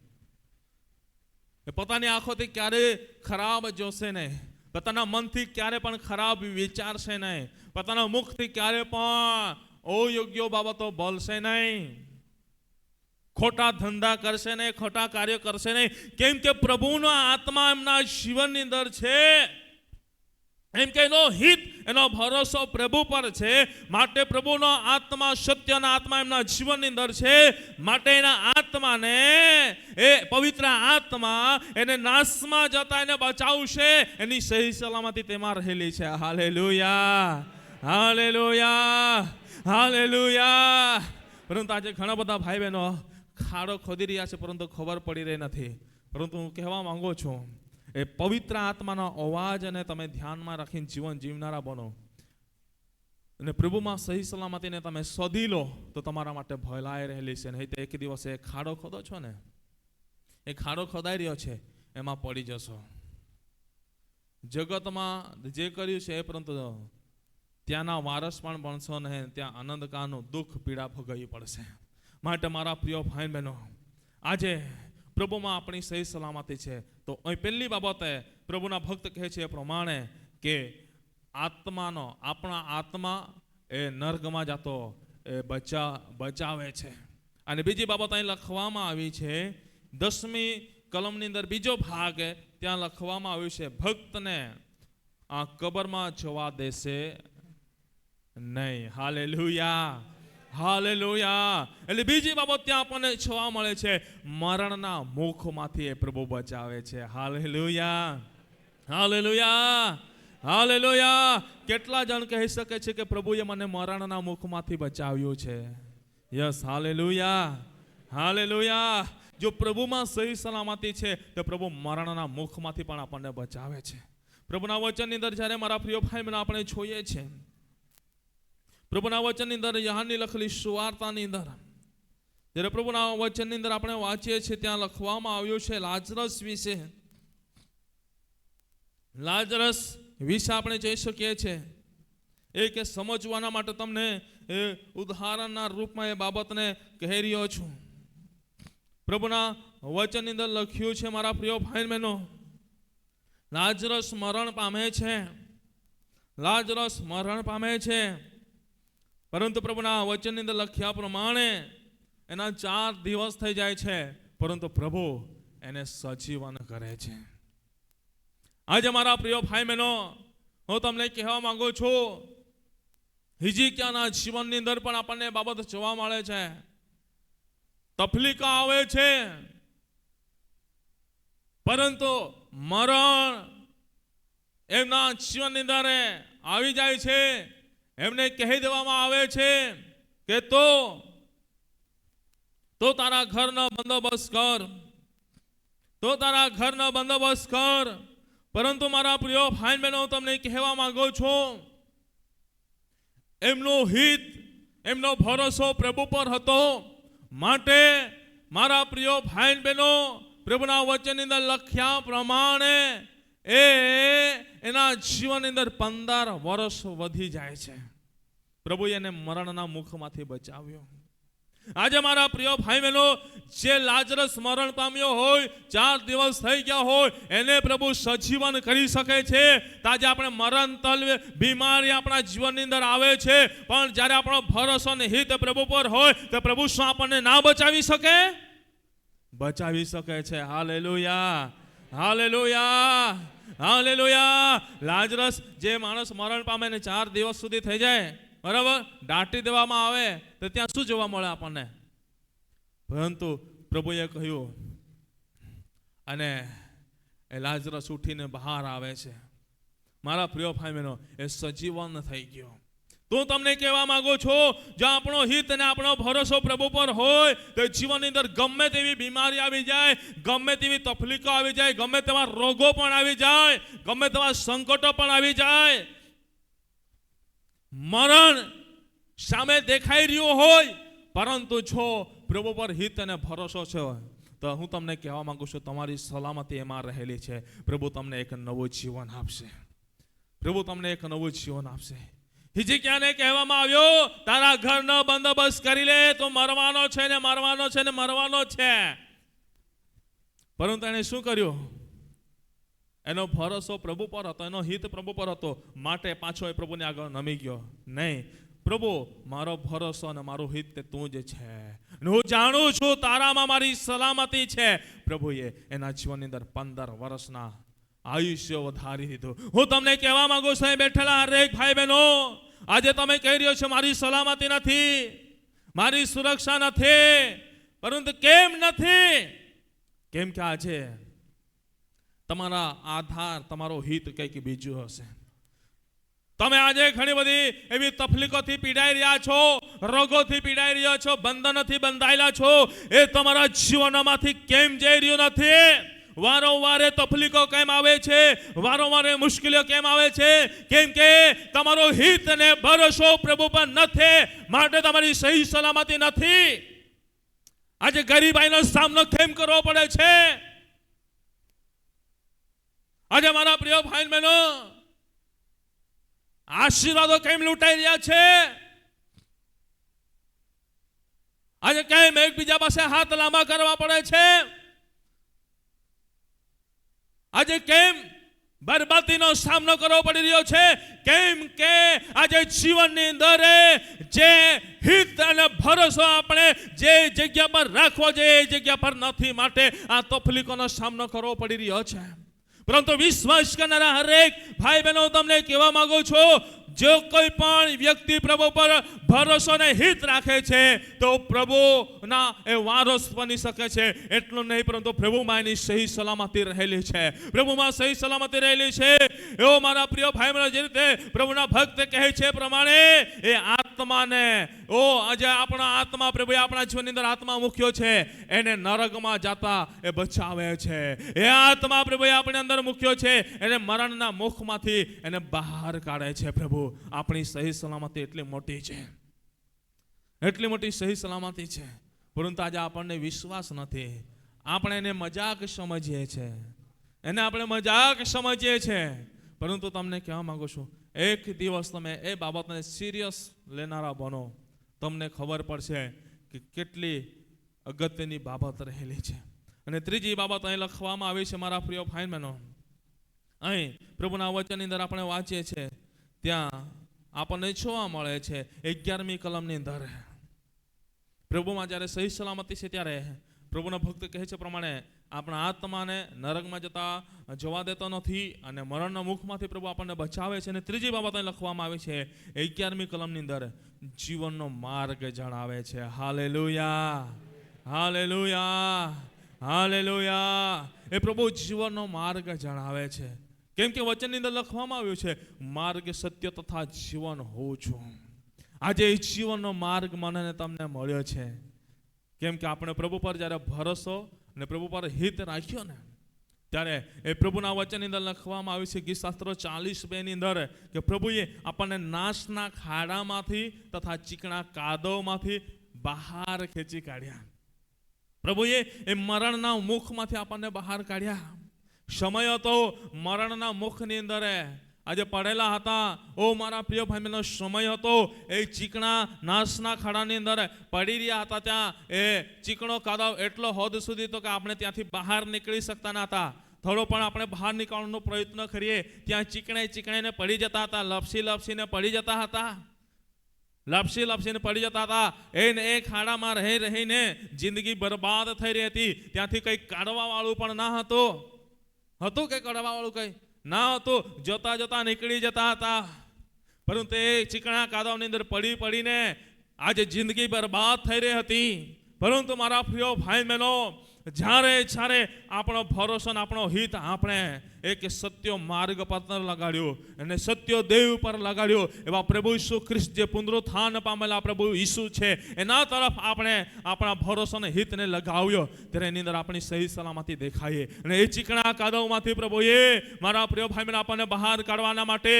એ પોતાની આંખોથી ક્યારે ખરાબ જોશે નહીં, પોતાના મનથી ક્યારે પણ ખરાબ વિચારશે નહીં, પોતાના મુખથી ક્યારે પણ અયોગ્ય બાબતો બોલશે નહીં, ખોટા ધંધા કરશે નહીં, ખોટા કાર્ય કરશે નહીં. કેમ કે પ્રભુનો આત્મા એમના જીવનની અંદર છે, એમ કે એનો હિત, એનો ભરોસો પ્રભુ પર છે. માટે પ્રભુનો આત્મા, સત્યના આત્મા એમના જીવનની અંદર છે. માટે એના આત્માને, એ પવિત્ર આત્મા એને નાશમાં જતા એને બચાવશે. એની સહી સલામતી તેમાં રહેલી છે. Hallelujah, hallelujah, hallelujah. પરંતુ આજે ઘણા બધા ભાઈ બહેનો ખાડો ખોદી રહ્યા છે, પરંતુ ખબર પડી રહી નથી. પરંતુ હું કહેવા માંગુ છું, એ પવિત્ર આત્માનો અવાજને તમે ધ્યાનમાં રાખીને જીવન જીવનારા બનો અને પ્રભુમાં સહી સલામતીને તમે શોધી લો તો તમારા માટે ભલાઈ રહેલી છે. નહીં તો એક દિવસે ખાડો ખોદો છો ને, એ ખાડો ખોદાઈ રહ્યો છે, એમાં પડી જશો. જગતમાં જે કર્યું છે એ પરંતુ ત્યાંના વારસ પણ બનશો નહીં, ત્યાં આનંદકાળનું દુઃખ પીડા ભોગવવી પડશે. માટે મારા પ્રિય ભાઈ બહેનો, આજે પ્રભુમાં આપણી સહી સલામતી છે. તો અહીં પહેલી બાબતે પ્રભુના ભક્ત કહે છે એ પ્રમાણે કે આત્માનો, આપણા આત્મા એ નર્કમાં જતો એ બચાવે છે. અને બીજી બાબત અહીં લખવામાં આવી છે 10મી કલમની અંદર બીજો ભાગ, ત્યાં લખવામાં આવ્યું છે ભક્તને આ કબરમાં જવા દેશે નહીં. Hallelujah, hallelujah. એટલે બીજી બાબત ત્યાં આપણને જોવા મળે છે, મરણના મુખમાંથી એ પ્રભુ બચાવે છે. Hallelujah, hallelujah, hallelujah. કેટલા જણ કહી શકે છે કે પ્રભુએ મને મરણના મુખમાંથી બચાવ્યું છે? Yes, hallelujah, hallelujah. જો પ્રભુમાં સહી સલામતી છે તો પ્રભુ મરણના મુખમાંથી પણ આપણને બચાવે છે. પ્રભુના વચનની અંદર જ્યારે મારા પ્રિય ભાઈ બહેનો આપણે જોઈએ છે, પ્રભુના વચનની અંદર યહાનની લખેલી સુવાર્તાની અંદર જ્યારે પ્રભુના વચનની અંદર આપણે વાંચીએ છીએ, ત્યાં લખવામાં આવ્યું છે લાજરસ વિશે. લાજરસ વિશે આપણે જોઈ શકીએ છીએ એ કે સમજવાના માટે તમને એ ઉદાહરણના રૂપમાં એ બાબતને કહી રહ્યો છું. પ્રભુના વચનની અંદર લખ્યું છે મારા પ્રિય ભાઈ બહેનો, લાજરસ મરણ પામે છે, લાજરસ મરણ પામે છે. પરંતુ પ્રભુના વચનની અંદર લખ્યા પ્રમાણે એના 4 દિવસ થઈ જાય છે, પરંતુ પ્રભુ એને સજીવન કરે છે. આજે મારા પ્રિય ભાઈ બહેનો, હું તમને કહેવા માંગુ છું, હિજકિયાના જીવનની અંદર પણ આપણને બાબત જોવા મળે છે. તકલીફ આવે છે, પરંતુ મરણ એમના જીવનની અંદર આવી જાય છે. એમને કહી દેવામાં આવે છે કે તો તારા ઘરનો બંદોબસ્ત કર, તો તારા ઘરનો બંદોબસ્ત કર. પરંતુ મારા પ્રિય ભાઈ બહેનો, તમને કહેવા માંગુ છું, એમનો હિત, એમનો ભરોસો પ્રભુ પર હતો. માટે મારા પ્રિય ભાઈ બહેનો, પ્રભુના વચનની અંદર લખ્યા પ્રમાણે એના જીવનની અંદર 15 વર્ષ વધી જાય છે. પ્રભુએ એને મરણના મુખમાંથી બચાવ્યો. આજે મારા પ્રિય ભાઈ બહેનો, જે લાજરસ મરણ પામ્યો હોય, 4 દિવસ થઈ ગયા હોય, એને પ્રભુ સજીવન કરી શકે છે. આજે આપણે મરણ તલ બીમારી આપણા જીવનની અંદર આવે છે, પણ જ્યારે આપણો ભરોસો અને હિત પ્રભુ પર હોય તો પ્રભુ શું આપણને ના બચાવી શકે? બચાવી શકે છે. Hallelujah, hallelujah, hallelujah. લાજરસ જે માણસ મરણ પામે ને 4 દિવસ સુધી થઈ જાય, બરાબર, દાટી દેવામાં આવે તો ત્યાં શું જોવા મળે આપણને? પરંતુ પ્રભુએ કહ્યું અને એ લાજરસ ઉઠીને બહાર આવે છે. મારા પ્રિય ભાઈ બહેનો, એ સજીવન થઈ ગયો. તો તમને કહેવા માંગુ છું, જો આપણો હિત અને આપણો ભરોસો પ્રભુ પર હોય તો જીવનની અંદર ગમે તેવી બીમારી આવી જાય, ગમે તેવી તકલીફો આવી જાય, ગમે તેવા રોગો પણ આવી જાય, ગમે તેવા સંકટો પણ આવી જાય, મરણ સામે દેખાઈ રહ્યું હોય, પરંતુ જો પ્રભુ પર હિત અને ભરોસો છે તો હું તમને કહેવા માંગુ છું, તમારી સલામતી એમાં રહેલી છે. પ્રભુ તમને એક નવું જીવન આપશે. પ્રભુ તમને એક નવું જીવન આપશે. હિજકિયાને કહેવામાં આવ્યો તારા ઘરનો બંદોબસ્ત કરી લે, તું મરવાનો છે ને મરવાનો છે ને મરવાનો છે. પરંતુ એણે શું કર્યું? એનો ભરોસો પ્રભુ પર હતો, એનો હિત પ્રભુ પર હતો, માટે પાછો એ પ્રભુની આગળ નમી ગયો. નહીં, પ્રભુ મારો ભરોસો અને મારું હિત તે તું જ છે, હું જાણું છું તારામાં મારી સલામતી છે. પ્રભુએ એના જીવનની અંદર 15 વર્ષના આયુષ્ય વધારી દીધું. હું તમને કહેવા માંગુ છું, અહીં બેઠેલા હરેક ભાઈ બહેનો, આજે તમે કહી રહ્યો છો મારી સલામતી નથી, મારી સુરક્ષા નથી. પરંતુ કેમ નથી? કેમ કે આજે તમારા આધાર, તમારો હિત કંઈક બીજું હશે. તમે આજે ઘણી બધી એવી તકલીફોથી પીડાઈ રહ્યા છો, રોગોથી પીડાઈ રહ્યા છો, બંધનોથી બંધાયેલા છો. એ તમારા જીવનમાંથી કેમ જઈ રહ્યું નથી? વારંવારે તકલીફો કેમ આવે છે? વારંવારે મુશ્કેલીઓ કેમ આવે છે? કેમ કે તમારો હિત અને ભરોસો પ્રભુ પર નથી, માટે તમારી સહી સલામતી નથી. આજે ગરીબાઈનો સામનો કેમ કરવો પડે છે? આજે મારા પ્રિય ભાઈ બહેનો, આશીર્વાદો કેમ લૂંટાઈ રહ્યા છે? આજે કેમ એકબીજા પાસે હાથ લાંબા કરવા પડે છે? આજે કેમ બરબાદીનો સામનો કરવો પડી રહ્યો છે? કેમ કે આજે જીવનની અંદર જે હિત અને ભરોસો આપણે જે જગ્યા પર રાખવો જોઈએ એ જગ્યા પર નથી, માટે આ તકલીફોનો સામનો કરવો પડી રહ્યો છે. પરંતુ વિશ્વાસ કરનારા હરેક ભાઈ બહેનો, તમને કહેવા માંગુ છું, જો કોઈ પણ વ્યક્તિ પ્રભુ પર ભરોસો અને હિત રાખે છે તો પ્રભુના એ વારસ બની શકે છે. એટલું નહીં, પરંતુ પ્રભુમાં એની સહી સલામતી રહેલી છે, પ્રભુમાં સહી સલામતી રહેલી છે. એવો મારા પ્રિય ભાઈ બહેનો, જે રીતે પ્રભુના ભક્ત કહે છે પ્રમાણે એ આત્માને, આજે આપણા આત્મા, પ્રભુએ આપણા જીવનની અંદર આત્મા મૂક્યો છે, એને નરકમાં જતા એ બચાવે છે. એ આત્મા પ્રભુએ આપણી અંદર મૂક્યો છે, એને મરણના મુખમાંથી એને બહાર કાઢે છે. પ્રભુ આપણી સહી સલામતી એટલી મોટી છે, એટલી મોટી સહી સલામતી છે. પરંતુ આજે આપણને વિશ્વાસ નથી, આપણે એને મજાક સમજીએ છીએ, એને આપણે મજાક સમજીએ છીએ. પરંતુ તમને કહેવા માંગુ છું, એક દિવસ તમે એ બાબતને સિરિયસ લેનારા બનો, તમને ખબર પડશે કે કેટલી અગત્યની બાબત રહેલી છે. અને ત્રીજી બાબત અહીં લખવામાં આવી છે મારા પ્રિય ભાઈ બહેનો. અહીં પ્રભુના વચનની અંદર આપણે વાંચીએ છીએ, ત્યાં આપણને જોવા મળે છે 11મી કલમની અંદર, પ્રભુમાં જ્યારે સહી સલામતી છે ત્યારે પ્રભુના ભક્ત કહે છે પ્રમાણે આપણા આત્માને નરકમાં જવા દેતો નથી અને મરણના મુખમાંથી પ્રભુ આપણને બચાવે છે. અને ત્રીજી બાબત અહીં લખવામાં આવી છે 11મી કલમની અંદર, જીવનનો માર્ગ જણાવે છે. Hallelujah, hallelujah, hallelujah. એ પ્રભુ જીવનનો માર્ગ જણાવે છે. કેમ કે વચનની અંદર લખવામાં આવ્યું છે, માર્ગ, સત્ય તથા જીવન હોઉં છું. આજે એ જીવનનો માર્ગ મને ને તમને મળ્યો છે. કેમ કે આપણે પ્રભુ પર જ્યારે ભરોસો અને પ્રભુ પર હિત રાખ્યો ને, ત્યારે એ પ્રભુના વચનની અંદર લખવામાં આવ્યું છે ગીતશાસ્ત્ર 40:2 ની અંદર કે પ્રભુએ આપણને નાશના ખાડામાંથી તથા ચીકણા કાદવમાંથી બહાર ખેંચી કાઢ્યા. પ્રભુએ એ મરણના મુખમાંથી આપણને બહાર કાઢ્યા. સમય હતો મરણના મુખની અંદર આજે પડેલા હતા. ઓ મારા પ્રિય ભાઈ બહેનો, સમય હતો એ ચીકણા નાશના ખાડાની અંદર પડી રહ્યા હતા. ત્યાં એ ચીકણો કાદવ એટલો હદ સુધી તો કે આપણે ત્યાંથી બહાર નીકળી શકતા ન હતા. થોડો પણ આપણે બહાર નીકળવાનો પ્રયત્ન કરીએ ત્યાં ચીકણે પડી જતા હતા, લપસીને પડી જતા હતા, લપસીને પડી જતા હતા. એને એ ખાડામાં રહીને જિંદગી બરબાદ થઈ રહી હતી. ત્યાંથી કંઈ કાઢવા વાળું પણ ના હતું કે કાઢવા વાળું કંઈ ના હતું. જતા નીકળી જતા હતા. પરંતુ એ ચીકણા કાદવની અંદર પડીને આજે જિંદગી બરબાદ થઈ રહી હતી. પરંતુ મારા પ્રિય ભાઈ બહેનો, જ્યારે આપણો ભરોસો અને આપણો હિત આપણે એક સત્ય માર્ગ પર લગાડ્યો અને સત્ય દેવ પર લગાડ્યો, એવા પ્રભુ ઈસુ ખ્રિસ્ત જે પુનરુત્થાન પામેલા પ્રભુ ઈસુ છે એના તરફ આપણે આપણા ભરોસો અને હિતને લગાવ્યો, ત્યારે એની અંદર આપણી સહી સલામતી દેખાઈએ. અને એ ચીકણા કાદવમાંથી પ્રભુએ મારા પ્રિય ભાઈ બહેનો આપણને બહાર કાઢવાના માટે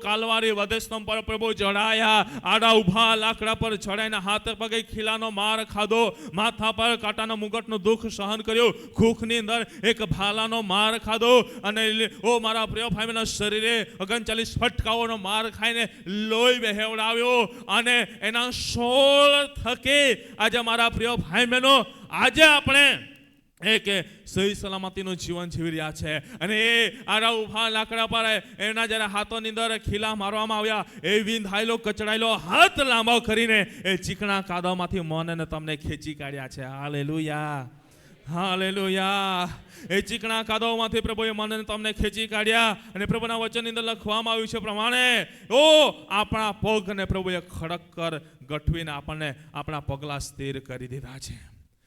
કાલવારી વધસ્તંભ પર પ્રભુ ચડાયા. આડા ઉભા લાકડા પર ચડાઈને હાથ પગે ખીલાનો માર ખાધો, માથા પર કાંટાના મુગટનું દુઃખ સહન કર્યું, ખુખની અંદર એક ભાલાનો માર ખાધો અને ઓ મારા પ્રિય ભાઈ બહેનો શરીરે 39 ફટકાઓનો માર ખાઈને લોહી વહેવડાવ્યો અને એના શોળ થકી આજે મારા પ્રિય ભાઈ બહેનો આજે આપણે કે સહી સલામતીનું જીવન જીવી રહ્યા છે. અને એ આરા ઉભા લાકડા પર એના જ્યારે હાથોની અંદર ખીલા મારવામાં આવ્યા, એ વિંધાયેલો કચડાયેલો હાથ લાંબો કરીને એ ચીકણા કાદવમાંથી મને તમને ખેંચી કાઢ્યા છે. Hallelujah, hallelujah. એ ચીકણા કાદવમાંથી પ્રભુએ મને તમને ખેંચી કાઢ્યા. અને પ્રભુના વચનની અંદર લખવામાં આવ્યું છે પ્રમાણે ઓ આપણા પગને પ્રભુએ ખડક્કર ગઠવીને આપણને આપણા પગલા સ્થિર કરી દીધા છે.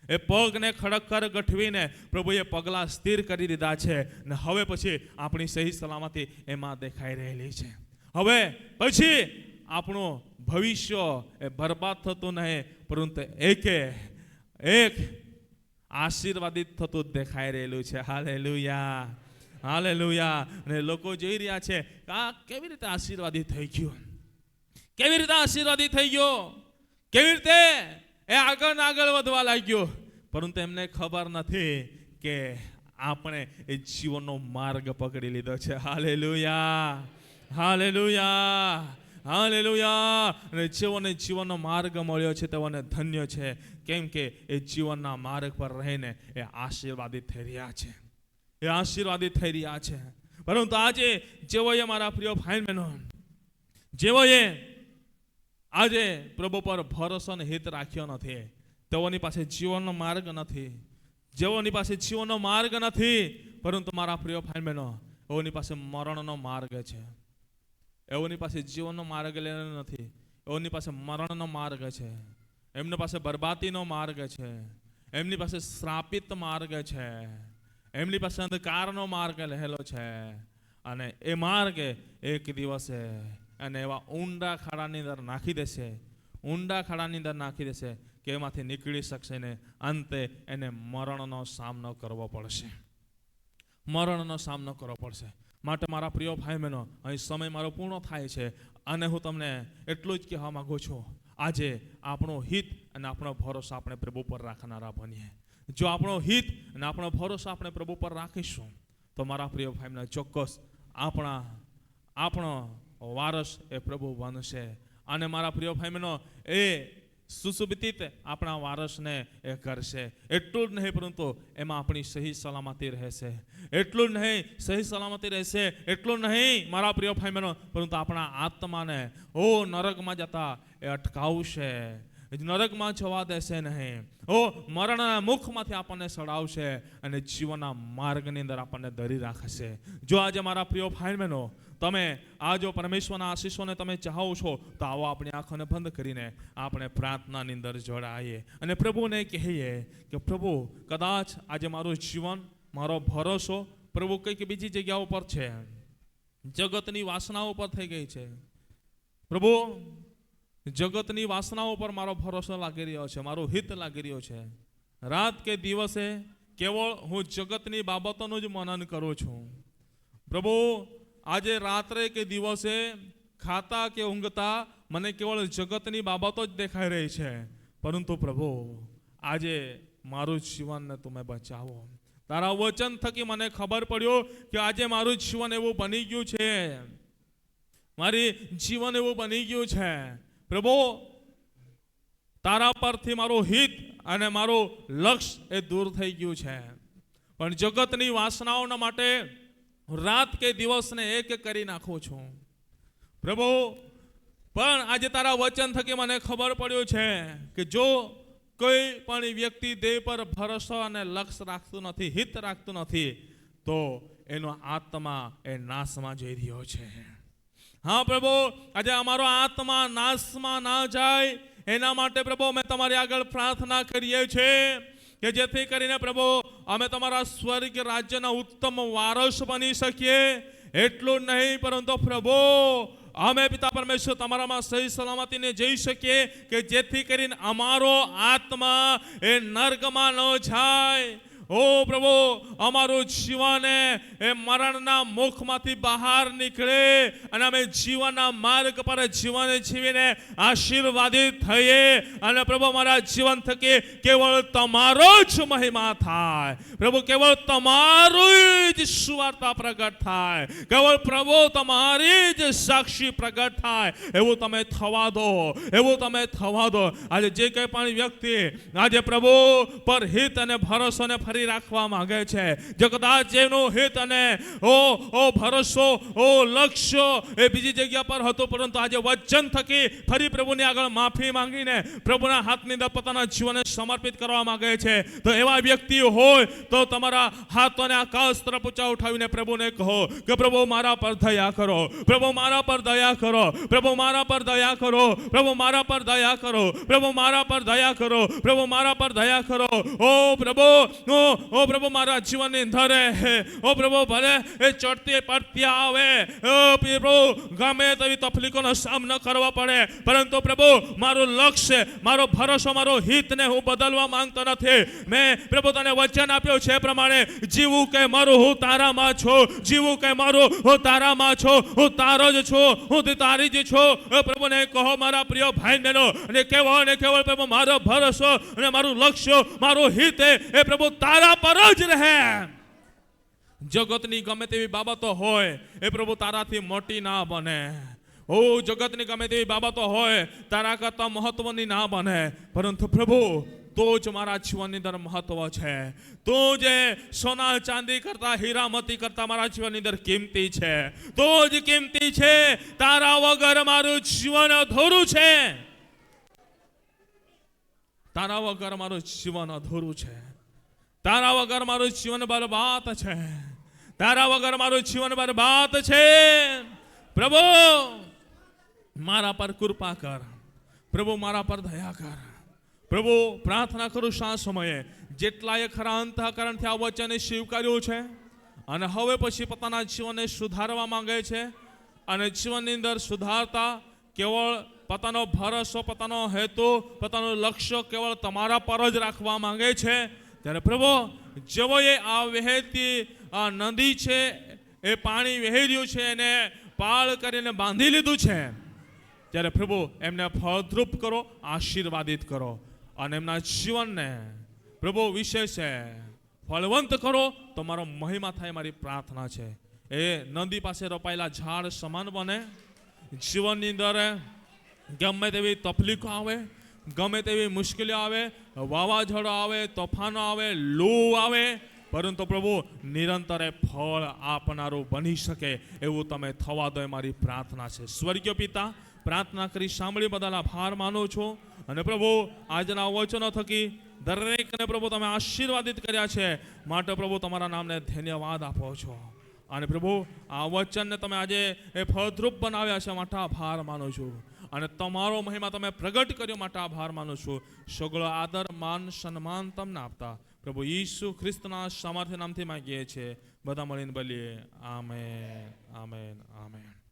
એ પગને ખડક્કર ગઠવીને પ્રભુએ પગલાં સ્થિર કરી દીધા છે. ને હવે પછી આપણી સહી સલામતી એમાં દેખાઈ રહેલી છે. હવે પછી આપણું ભવિષ્ય એ બરબાદ થતું નહીં, પરંતુ એક આશીર્વાદિત થતું દેખાઈ રહેલું છે. Hallelujah, hallelujah. અને લોકો જોઈ રહ્યા છે કે આ કેવી રીતે આશીર્વાદિત થઈ ગયું, કેવી રીતે આશીર્વાદિત થઈ ગયો, કેવી રીતે એ આગળ વધવા લાગ્યો. પરંતુ એમને ખબર નથી કે આપણે એ જીવનનો માર્ગ પકડી લીધો છે. Hallelujah, hallelujah, hallelujah. અને જેઓને જીવનનો માર્ગ મળ્યો છે તેઓને ધન્ય છે, કેમ કે એ જીવનના માર્ગ પર રહીને એ આશીર્વાદિત થઈ રહ્યા છે, એ આશીર્વાદિત થઈ રહ્યા છે. પરંતુ આજે જેઓએ મારા પ્રિય ભાઈ બહેનો, જેઓએ આજે પ્રભુ પર ભરોસો અને હિત રાખ્યો નથી, તેઓની પાસે જીવનનો માર્ગ નથી. જેઓની પાસે જીવનનો માર્ગ નથી, પરંતુ મારા પ્રિય ભાઈ બહેનો એઓની પાસે મરણનો માર્ગ છે. એઓની પાસે જીવનનો માર્ગ લેવાનો નથી, એઓની પાસે મરણનો માર્ગ છે. એમની પાસે બરબાદીનો માર્ગ છે, એમની પાસે શ્રાપિત માર્ગ છે, એમની પાસે અંધકારનો માર્ગ રહેલો છે. અને એ માર્ગ એક દિવસે અને એવા ઊંડા ખાડાની અંદર નાખી દેશે, ઊંડા ખાડાની અંદર નાખી દેશે કે એમાંથી નીકળી શકશે ને અંતે એને મરણનો સામનો કરવો પડશે, મરણનો સામનો કરવો પડશે. માટે મારા પ્રિય ભાઈ બહેનો, અહીં સમય મારો પૂર્ણ થાય છે અને હું તમને એટલું જ કહેવા માંગુ છું, આજે આપણો હિત અને આપણો ભરોસો આપણે પ્રભુ પર રાખનારા બનીએ. જો આપણો હિત અને આપણો ભરોસો આપણે પ્રભુ પર રાખીશું તો મારા પ્રિય ભાઈ બહેનો ચોક્કસ આપણો વારસ એ પ્રભુ બનશે. અને મારા પ્રિય ભાઈ બહેનો એ સુશોભિત આપણા વારસને એ કરશે. એટલું જ નહીં પરંતુ એમાં આપણી સહી સલામતી રહેશે. એટલું જ નહીં સહી સલામતી રહેશે, એટલું નહીં મારા પ્રિય ભાઈ બહેનો, પરંતુ આપણા આત્માને નરકમાં જતા એ અટકાવશે, નરકમાં જવા દેશે નહીં. મરણના મુખમાંથી આપણને સડાવશે અને જીવનના માર્ગની અંદર આપણને ધરી રાખશે. જો આજે મારા પ્રિય ભાઈ બહેનો તમે આ જો પરમેશ્વરના આશીષોને તમે ચાહો છો તો આવો આપણી આંખોને બંધ કરીને આપણે પ્રાર્થનાની અંદર જોડાઈએ અને પ્રભુને કહીએ કે પ્રભુ કદાચ આજે મારું જીવન, મારો ભરોસો પ્રભુ કંઈક બીજી જગ્યાઓ પર છે, જગતની વાસનાઓ પર થઈ ગઈ છે. પ્રભુ જગતની વાસનાઓ પર મારો ભરોસો લાગી રહ્યો છે, મારું હિત લાગી રહ્યો છે. રાત કે દિવસે કેવળ હું જગતની બાબતોનું જ મનન કરું છું. પ્રભુ આજે રાત્રે કે દિવસે ખાતા કે ઊંઘતા મને કેવળ જગતની બાબતો જ દેખાઈ રહી છે. પરંતુ પ્રભુ આજે મારું જીવનને તમે બચાવો. તારા વચન થકી મને ખબર પડ્યો કે આજે મારું જીવન એવું બની ગયું છે, મારી જીવન એવું બની ગયું છે. પ્રભુ તારા પરથી મારું હિત અને મારું લક્ષ્ય એ દૂર થઈ ગયું છે, પણ જગતની વાસનાઓના માટે રાત કે દિવસને એક કરી નાખું છું. પ્રભુ પણ આજે તારા વચન થકી મને ખબર પડ્યું છે કે જો કોઈ પણ વ્યક્તિ દેહ પર ભરોસો અને લક્ષ્ય રાખતું નથી, હિત રાખતું નથી, તો એનો આત્મા એ નાશમાં જઈ રહ્યો છે. હા પ્રભુ, આજે અમારો આત્મા નાશમાં ના જાય એના માટે પ્રભુ અમે તમારી આગળ પ્રાર્થના કરીએ છીએ કે જેથી કરીને પ્રભુ અમે તમારા સ્વર્ગ રાજ્યના ઉત્તમ વારસ બની શકીએ. એટલું નહીં પરંતુ પ્રભુ અમે પિતા પરમેશ્વર તમારામાં સહી સલામતીને જઈ શકીએ કે જેથી કરીને અમારો આત્મા એ નર્કમાં ન જાય. ઓ પ્રભુ અમારું જીવન એ મરણના મુખમાંથી બહાર નીકળે અને અમે જીવનના માર્ગ પર જીવન જીવીને આશીર્વાદિત થઈએ અને પ્રભુ અમારા જીવન થકી કેવળ તમારો જ મહિમા થાય પ્રભુ, કેવળ તમારું જ સુવાર્તા પ્રગટ થાય, કેવળ પ્રભુ તમારી જ સાક્ષી પ્રગટ થાય એવું તમે થવા દો, એવું તમે થવા દો. આજે જે કંઈ પણ વ્યક્તિ આજે પ્રભુ પર હિત અને ભરોસોને ફરી રાખવા માંગે છે, જો કદાચ જેનું હિત અને ભરોસો લક્ષ્ય એ બીજી જગ્યા પર હતું, પરંતુ આજે વચન થકી ફરી પ્રભુની આગળ માફી માંગીને પ્રભુના હાથની અંદર પોતાના જીવનને સમર્પિત કરવા માંગે છે, તો એવા વ્યક્તિ હોય તો તમારા હાથોને આકાશ તરફ ઊંચા ઉઠાવીને પ્રભુને કહો કે પ્રભુ મારા પર દયા કરો, પ્રભુ મારા પર દયા કરો, પ્રભુ મારા પર દયા કરો, પ્રભુ મારા પર દયા કરો, પ્રભુ મારા પર દયા કરો, પ્રભુ મારા પર દયા કરો. ઓ પ્રભુ મારા જીવનની અંદર ઓ પ્રભુ ભલે એ ચડતી પડતી આવે, પ્રભુ ગમે તેવી તકલીફોનો સામનો કરવો પડે, પરંતુ પ્રભુ મારું લક્ષ્ય, મારો ભરોસો, મારો હિતને હું બદલવા માંગતો નથી. મેં પ્રભુ તને વચન આપ્યો છે પ્રમાણે જીવું કે મારું હું તારામાં છું, જીવું કે મારું હું તારામાં છું, હું તારો જ છું, હું તારી જ છું. પ્રભુને કહો મારા પ્રિય ભાઈ બહેનો, અને કેવળ પ્રભુ મારો ભરોસો અને મારું લક્ષ્ય, મારું હિત એ પ્રભુ તારા પર જ રહે. જગતની ગમે તેવી બાબતો હોય એ પ્રભુ તારાથી મોટી ના બને. જગતની ગમે તેવી બાબતો હોય તારા કરતા મહત્વની ના બને, પરંતુ પ્રભુ તો જ મારા જીવનની અંદર મહત્વ છે. તો જે સોના ચાંદી કરતા, હીરા મોતી કરતા મારા જીવનની અંદર કિંમતી છે, તો જ કિંમતી છે. તારા વગર મારું જીવન અધૂરું છે, તારા વગર મારું જીવન અધૂરું છે, તારા વગર મારું જીવન બરબાદ છે, તારા વગર મારું જીવન બરબાદ છે. પ્રભુ મારા પર કૃપા કર, પ્રભુ મારા પર દયા કર. પ્રભુ પ્રાર્થના કરું છું આ સમયે જેટલાએ ખરા અંતઃકરણથી આ વચનને સ્વીકાર્યું છે અને હવે પછી પોતાના જીવનને સુધારવા માંગે છે, અને જીવનની અંદર સુધારતા કેવળ પોતાનો ભરોસો, પોતાનો હેતુ, પોતાનું લક્ષ્ય કેવળ તમારા પર જ રાખવા માંગે છે, ત્યારે પ્રભુ જેઓએ આ વહેતી આ નદી છે, એ પાણી વહી રહ્યું છે, એને પાળ કરીને બાંધી લીધું છે, ત્યારે પ્રભુ એમને ફળદ્રુપ કરો, આશીર્વાદિત કરો, અને એમના જીવનને પ્રભુ વિશેષ ફળવંત કરો. તો મારો મહિમા થાય, મારી પ્રાર્થના છે. એ નદી પાસે રોપાયેલા ઝાડ સમાન બને. જીવનની અંદર ગમે તેવી તકલીફો આવે, ગમે તેવી મુશ્કેલીઓ આવે, વાવાઝોડો આવે, તોફાનો આવે, લૂ આવે, પરંતુ પ્રભુ નિરંતરે ફળ આપનારું બની શકે એવું તમે થવા દો, મારી પ્રાર્થના છે. સ્વર્ગીય પિતા, પ્રાર્થના કરી સાંભળી બદલ આભાર માનું છું, અને પ્રભુ આજના વચનો થકી દરેકને પ્રભુ તમે આશીર્વાદિત કર્યા છે, માટે પ્રભુ તમારા નામને ધન્યવાદ આપો છો. અને પ્રભુ આ વચનને તમે આજે એ ફળદ્રુપ બનાવ્યા છે માટે આભાર માનું છું, અને તમારો મહિમા તમે પ્રગટ કર્યો માટે આભાર માનું છું. સગળો આદર, માન, સન્માન તમને આપતા પ્રભુ ઈસુ ખ્રિસ્તના સામર્થ્ય નામથી માંગીએ છીએ, બધા મળીને બોલીએ આમેન, આમેન, આમેન.